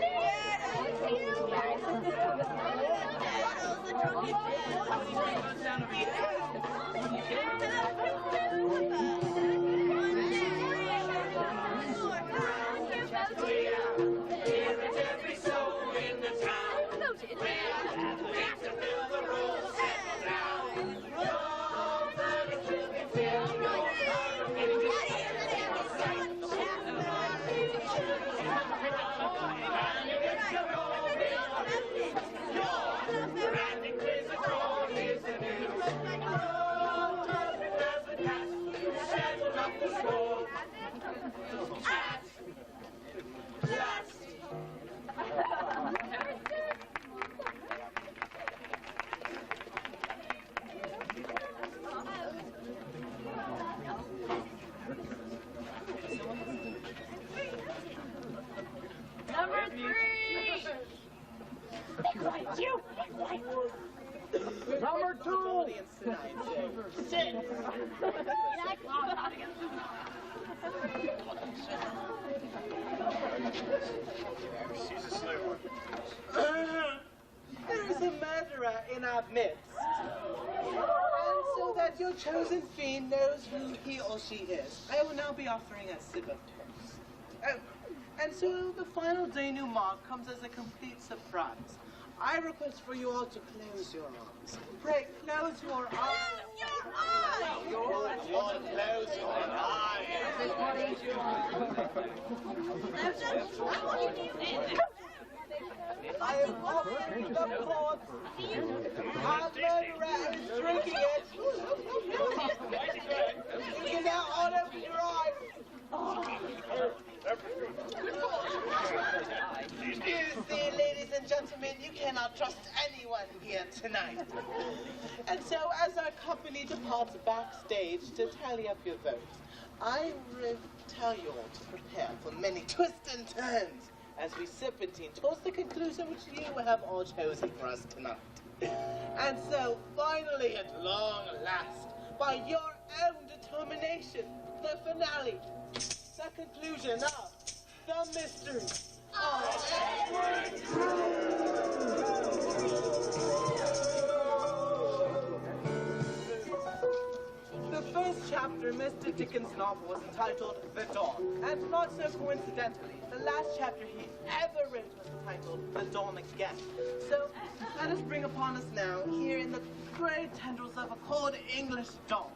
Sit. She's a slow one. There is a murderer in our midst. And so that your chosen fiend knows who he or she is, I will now be offering a sip of toast. Oh, and so the final denouement comes as a complete surprise. I request for you all to close your eyes. Pray, close your eyes. Close your eyes. I am offering the corpse. Our murderer is drinking it. You can now all open your eyes. You see, ladies and gentlemen, you cannot trust anyone here tonight. And so, as our company departs backstage to tally up your votes, I tell you all to prepare for many twists and turns as we serpentine towards the conclusion which you have all chosen for us tonight. And so, finally, at long last, by your own determination, the finale, the conclusion of the mystery of Edwin The first chapter in Mr. Dickens' novel was entitled The Dawn, and not so coincidentally, the last chapter he ever wrote was entitled The Dawn Again. So let us bring upon us now, here in the great tendrils of a cold English dawn.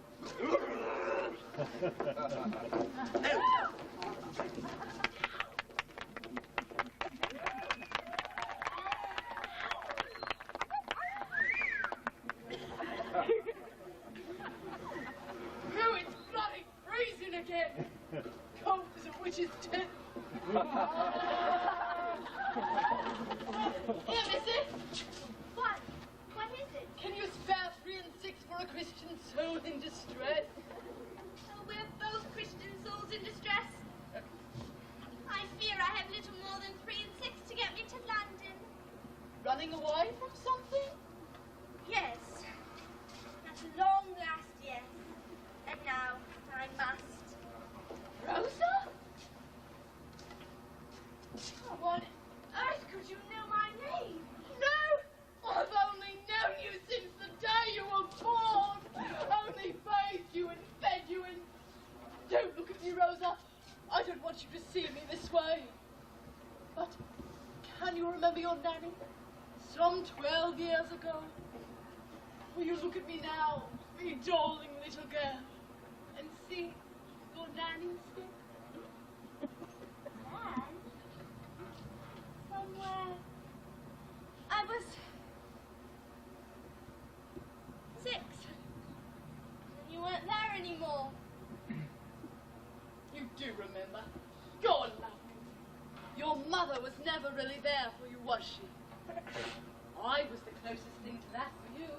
It's bloody freezing again. Cold as a witch's tit. Here, missy. What? What is it? Can you spare 3 and 6 for a Christian soul in distress? Oh, we're both Christian souls in distress. I fear I have little more than 3 and 6 to get me to London. Running away from something? Yes. At long last, yes. And now I must. Rosa? How on earth could you know my name? No! I've only known you since the day you were born. Only bathed you and fed you and... Don't look at me, Rosa. I don't want you to see me this way. But can you remember your nanny? Some 12 years ago. Will you look at me now, me darling little girl, and see your nanny stick? Dad? Somewhere. I was 6. And you weren't there anymore. You do remember. Go on, love. Your mother was never really there for you, was she? I was the closest thing to that for you.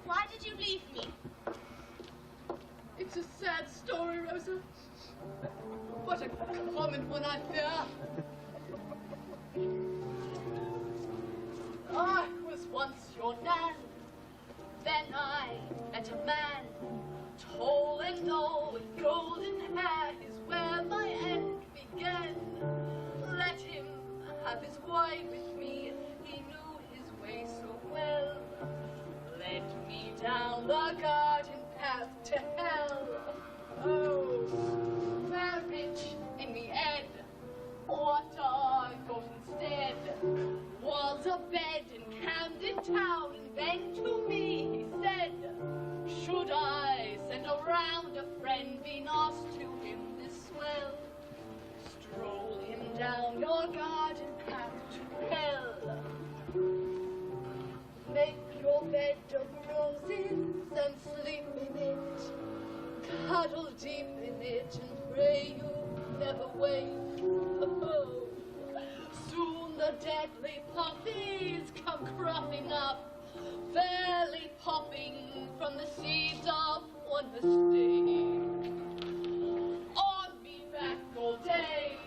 Why did you leave me? It's a sad story, Rosa. What a common one, I fear. I was once your nan. Then I met a man, tall and old with golden hair, is where my end began. Let him have his way with me, he knew his way so well. Led me down the garden path to hell. Oh, marriage in the end. What I got instead was a bed in Camden Town, and then to me he said, should I send around a friend, be nice to him this well? Stroll him down your garden path to hell. Make your bed of roses and sleep in it. Cuddle deep in it and pray you never wake. Oh, soon the deadly poppies come cropping up, fairly popping from the seeds of one mistake. On me back all day,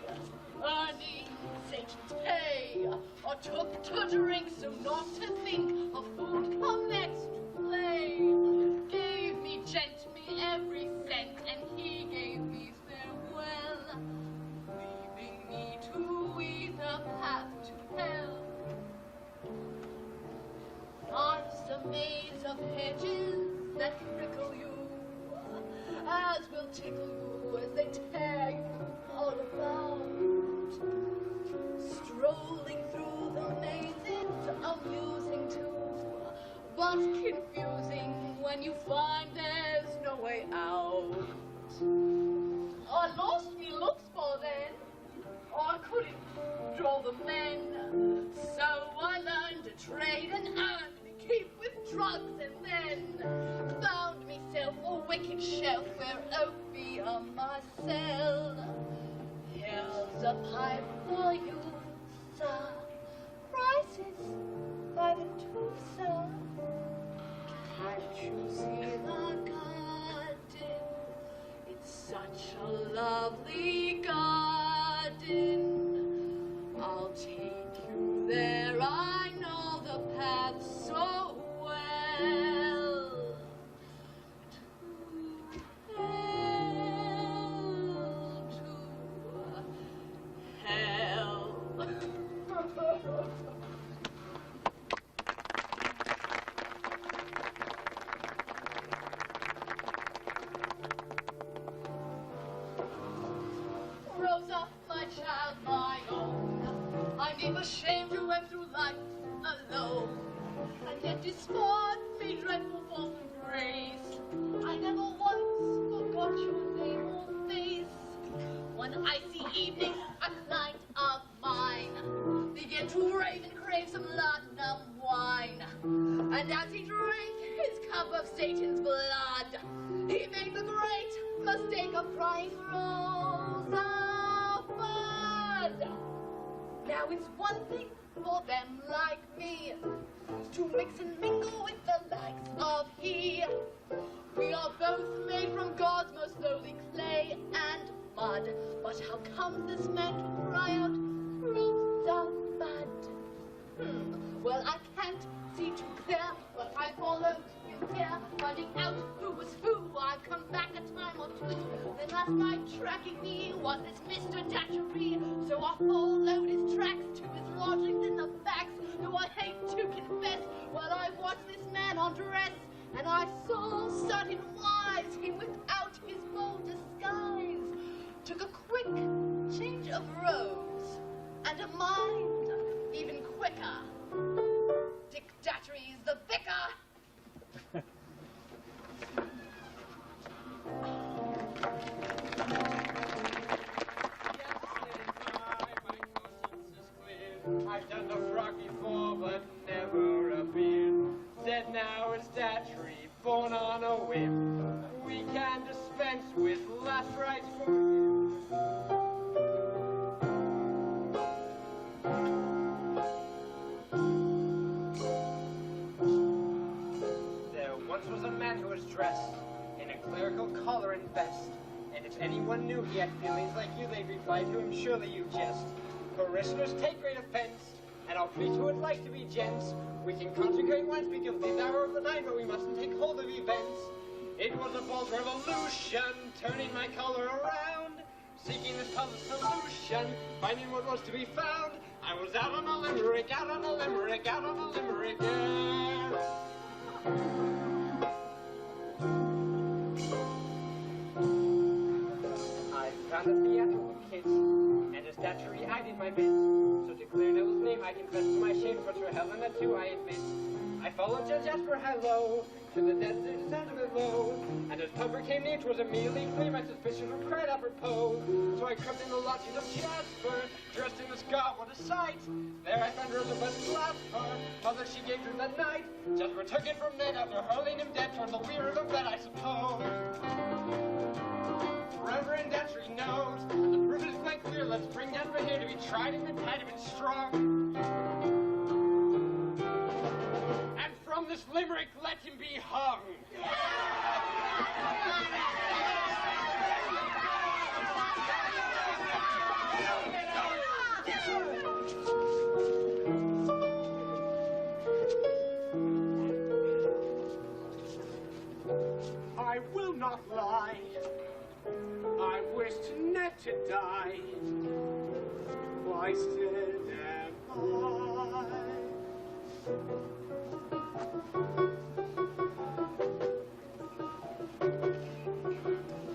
earning Satan's pay. I took to drink so not to think of who'd come next to play. Gave me gently every cent, and he gave me farewell, leaving me to weed the path to hell. Once a maid tickle you as they tear you all about. Strolling through the maze is amusing too, but confusing when you find there's no way out. I lost me looks for then. I couldn't draw the men, so I learned to trade and earn, keep with drugs, and then found myself a wicked shelf where opium I sell. Here's a pipe for you, sir. Prices by the two, sir. Can't you see the garden? It's such a lovely garden. I'll take you there, I know the path so well. To hell. Rosa, my child, my own, I'm never ashamed you went through life alone, and yet despite me dreadful false embrace, I never once forgot your name or face. One icy evening, a client of mine began to rave and crave some laudanum wine, and as he drank his cup of Satan's blood, he made the great mistake of crying Rosa Bud. Now it's one thing for them like me to mix and mingle with the likes of he. We are both made from God's most lowly clay and mud, but how comes this man to cry out Rosa Bud? Well, I can't see too clear, but I followed you here, finding out who was who. I've come back a time or two, then last night tracking me was this Mr. Datchery, so I followed his tracks to his lodgings in the backs, though I hate to confess, while I watched this man undress, and I saw sudden wise he without his bold disguise took a quick change of robes and a mind even quicker. Dick Datchery's the vicar. I've done the frog before, but never a beard. Said now it's Datchery, born on a whim. We can dispense with last rites for him. There once was a man who was dressed in a clerical collar and vest, and if anyone knew he had feelings like you, they'd reply to him, surely you jest. Parishioners take great offense, and all priesthood like to be gents. We can consecrate wine, speak of the hour of the night, but we mustn't take hold of events. It was a bold revolution, turning my color around, seeking this puzzle solution, finding what was to be found. I was out on a limerick, out on a limerick, out on a limerick, yeah. I found a theatrical kit, and a statuary I did my bit. So to clear Neville's name, I confess to my shame, but for Helena too I admit. I followed Judge Jasper high-low, to the desert's end of it low, and as Pumper came near, 'twas immediately clear my suspicions were cried apropos. So I crept in the lodgings of Jasper, dressed in the scarf, what a sight! There I found Rosabud's Glasper, mother she gave through the night. Jasper took it from Ned after hurling him dead toward the weir of a bed, I suppose. Reverend Datchery knows the proof is quite clear. Let's bring Jasper here to be tried and indicted and strong. And from this limerick, let him be hung. I will not lie. I wished Ned to die. Why still am I?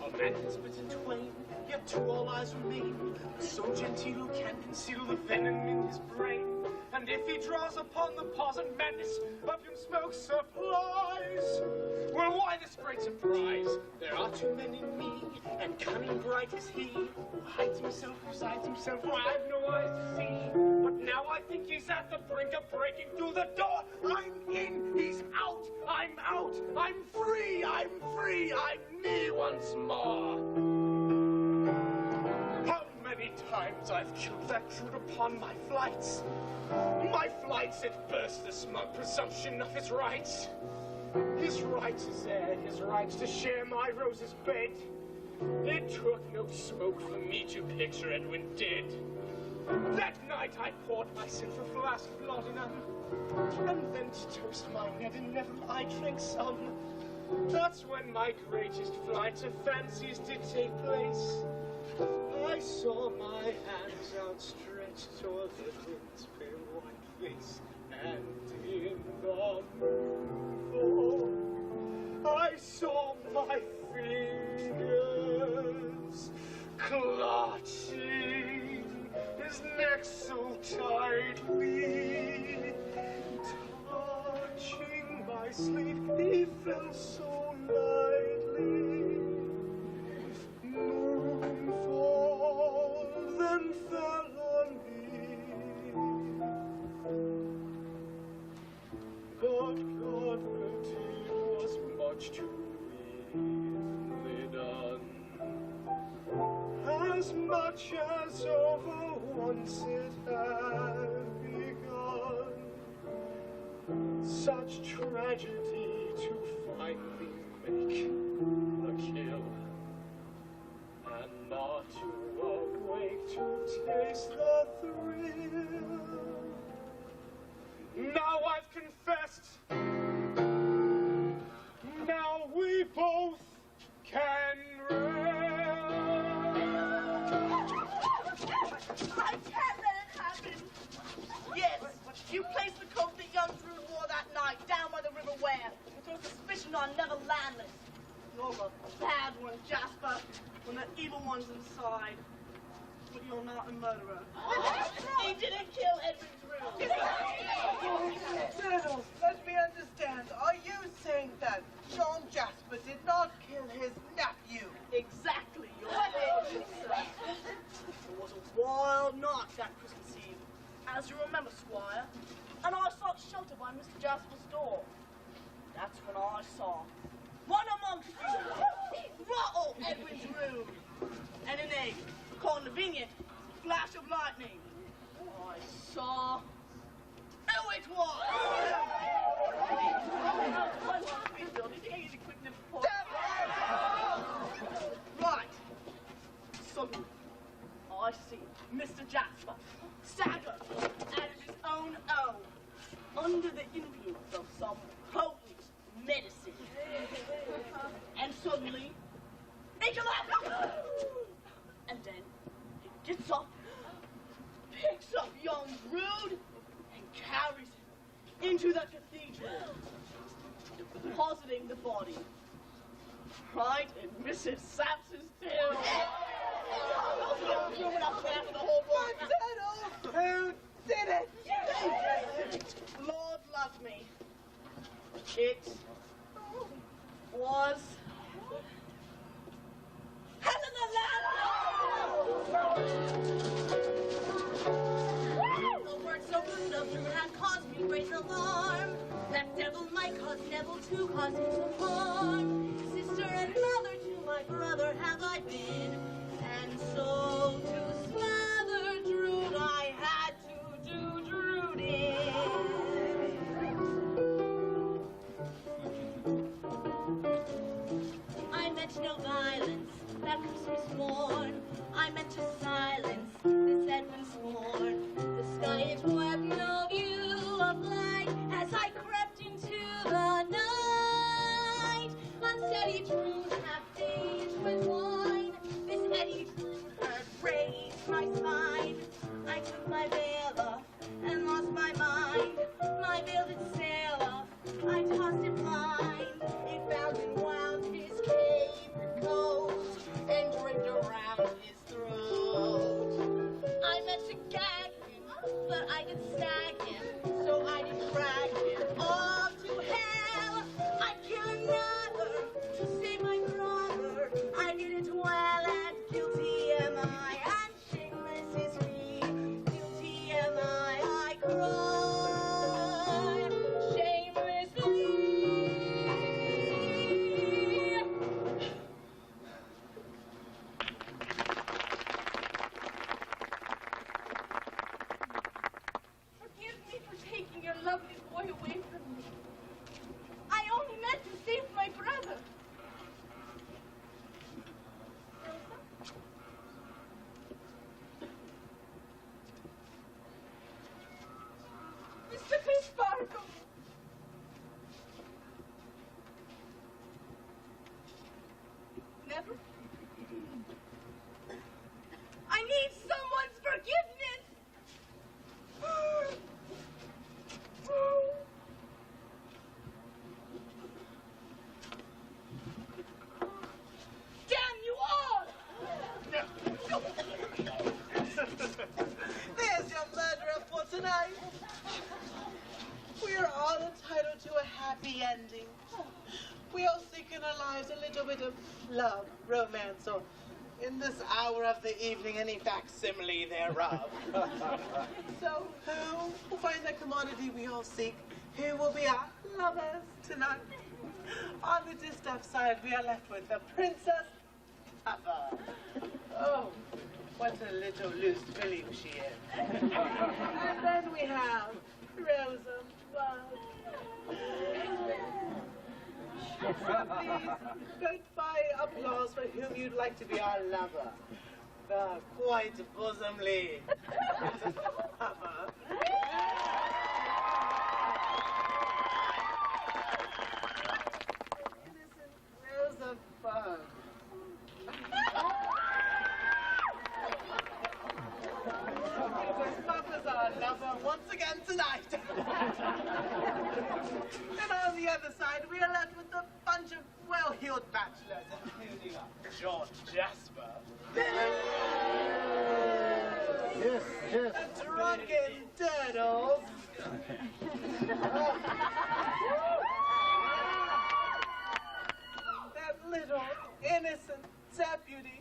A man split in twain, yet to all eyes remain. So genteel who can conceal the venom in his brain. And if he draws upon the pause and madness opium smoke supplies, well, why this great surprise? There are too many me, and cunning bright is he, who hides himself, who sides himself, who I've no eyes to see. But now I think he's at the brink of breaking through the door. I'm in, he's out, I'm free, I'm me once more. How many times I've killed that Drood upon my flights. My flights that burst the smug presumption of his rights. His rights is aired, his rights to share my rose's bed. It took no smoke for me to picture Edwin dead. That night I poured myself a flask of laudanum, and then to toast my head and never I drank some. That's when my greatest flight of fancies did take place. I saw my hands outstretched toward Edwin's pale white face, and in the moonfall I saw my fingers clutching his neck so tightly, touching my sleeve, he fell so lightly. Moonfall then fell on me, but God meant it was much too easily done. As much as over once it had begun, such tragedy to finally make the kill, and not to awake to taste the thrill. Now I've confessed, now we both can rest. I can't let it happen. Yes, you placed the coat that young Drood wore that night down by the river Ware, and throw suspicion on never landless. You're a bad one, Jasper, when the evil one's inside. But you're not a murderer. He didn't kill Edwin Drood. Colonel, let me understand. Are you saying that John Jasper did not kill his nephew? Exactly, your lordship, sir. It was a wild night that Christmas Eve, as you remember, Squire, and I sought shelter by Mr. Jasper's door. That's when I saw one amongst you throttle Edwin Drood, and in a convenient flash of lightning, I saw who it was. Right. Suddenly, I see Mr. Jasper stagger at his own own under the influence of some potent medicine. And suddenly, he collapses. And then he gets up, picks up young Drood, and carries him into the cathedral, depositing the body right in Mrs. Sampson's tomb. Who did it? Lord love me. It was Helena The word so rude of Drood had caused me great alarm. That devil might cause Neville to cause him some harm. Sister and mother to my brother have I been, and so to smother Drood I had to do Drood in. I meant no violence that Christmas morn. I meant to silence this Edwin's scorn. The sky it had no view of light as I crept into the night. Unsteady Drood half dazed with wine. This Eddie Drood heard wrapped around his throat. I meant to gag him, but I could snag him, so I did drag him off to hell. I'd kill another to save my brother. I did it well, and guilty am I, and shameless is he. Guilty am I cry shamelessly. Forgive me for taking your lovely boy away from me. I only meant to save my brother. Mr. Crisparkle. Never? I need someone's forgiveness. Damn you all! There's your murderer for tonight. We are all entitled to a happy ending. We all seek in our lives a little bit of love, romance, or in this hour of the evening, any facsimile thereof. So, who will find the commodity we all seek? Who will be our lovers tonight? On the distaff side, we are left with the Princess Puffer. Oh, what a little loose filly she is. And then we have Rosebud. So please, vote by applause for whom you'd like to be our lover. The quite bosomly Puffer. Innocent Rosebud. Puffer's our lover once again tonight. And on the other side, we are left with a bunch of well-heeled bachelors, including George Jasper. Yes, yes. And drunken turtles. That little innocent deputy.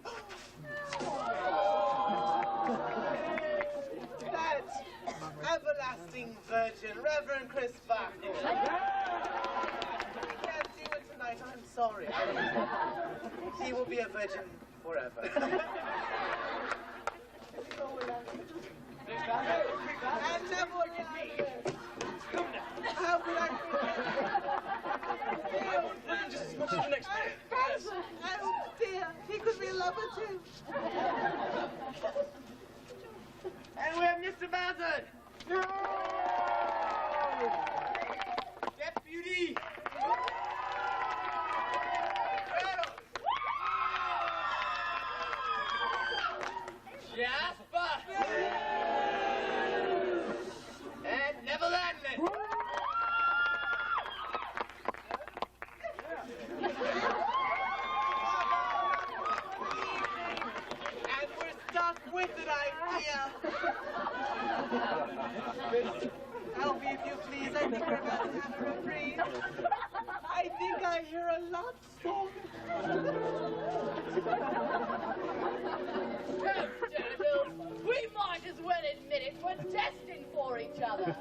That everlasting virgin, Reverend Crisparkle. We can't do it tonight, I'm sorry. He will be a virgin forever. And never again. How could I forget? Just as much as the next man. Oh dear, he could be a lover too. And we have Mr. Buzzard. Deputy. Jasper. And Neverlandman. And we're stuck with an idea. Help me if you please. I think we're about to have a reprieve. I think I hear a love song. We might as well admit it. We're destined for each other.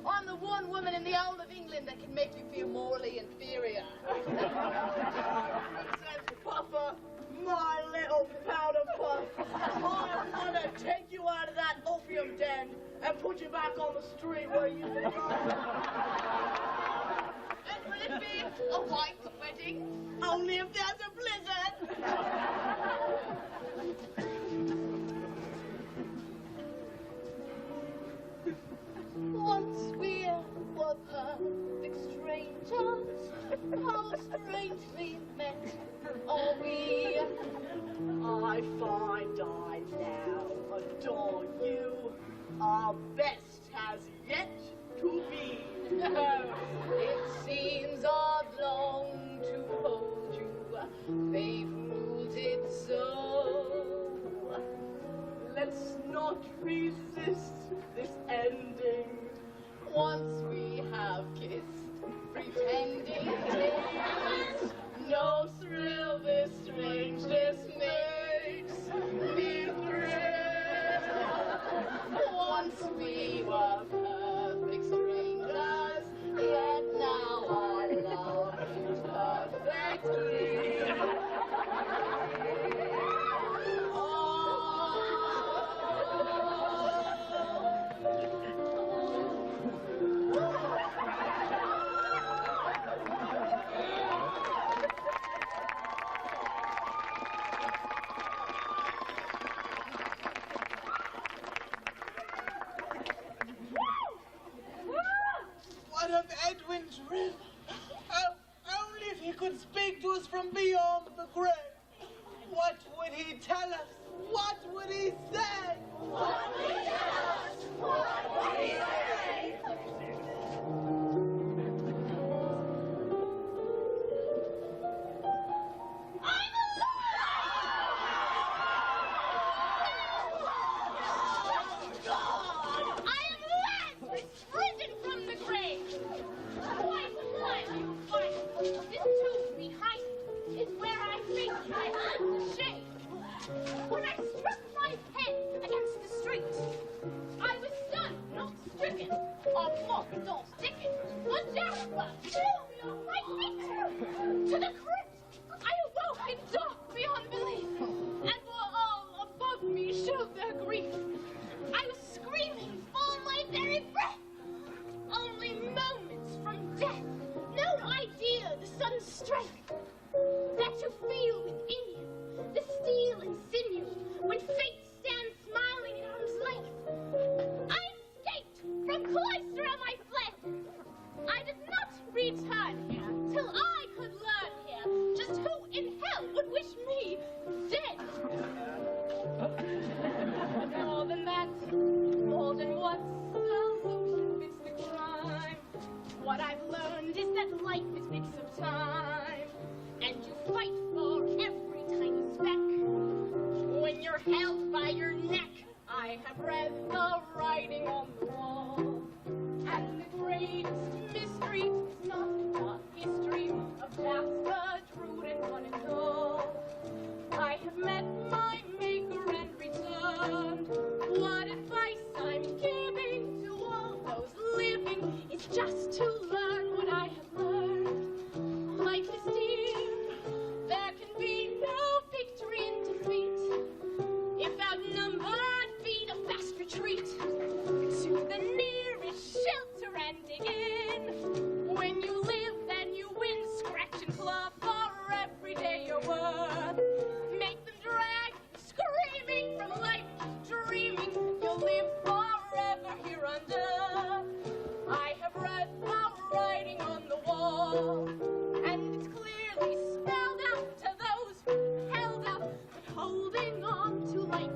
I'm the one woman in the whole of England that can make you feel morally inferior. Princess Puffer, my little powder puff. I'm gonna take you out of that opium den and put you back on the street where you belong. And will it be a white wedding? Only if there's a blizzard. Once we were perfect strangers, how strangely met are we? I find I now adore you. Our best has yet to be. It seems I've longed to hold you. Fate rules it so. cannot resist this ending. Once we have kissed, pretending taste, no thrill this strangeness makes me thrill. Once we were perfect strangers, yet now I love you perfectly. What of Edwin's riff? Only if he could speak to us from beyond the grave. What would he tell us? What would he say? What would he tell us? What would he say? When I struck my head against the street, I was stunned, not stricken. Or more, don't stick it. A jasper flew me off my feet. To the crypt, I awoke in dark beyond belief, and while all above me showed their grief, I was screaming for my very breath. Only moments from death, no idea the sudden strength that you feel within you, the steel and sinew, when fate stands smiling at arm's length. I escaped from cloister am I fled. I did not return here till I could learn here just who in hell would wish me dead. More than that, more than what solution fits the crime. What I've learned is that life is mix of time, and you fight for every tiny speck. When you're held by your neck, I have read the writing on the wall. And the greatest mystery is not the history of Jasper, Drood, and one and all. I have met my maker and returned. What advice I'm giving to all those living is just to learn what I have learned. Life is dear. There can be no victory in defeat. If outnumbered, beat a fast retreat to the nearest shelter and dig in. When you live, then you win. Scratch and claw for every day you're worth. Make them drag, screaming from life, dreaming you'll live forever here under. I have read the writing on the wall, and it's clearly spelled out to those who held out, but holding on to life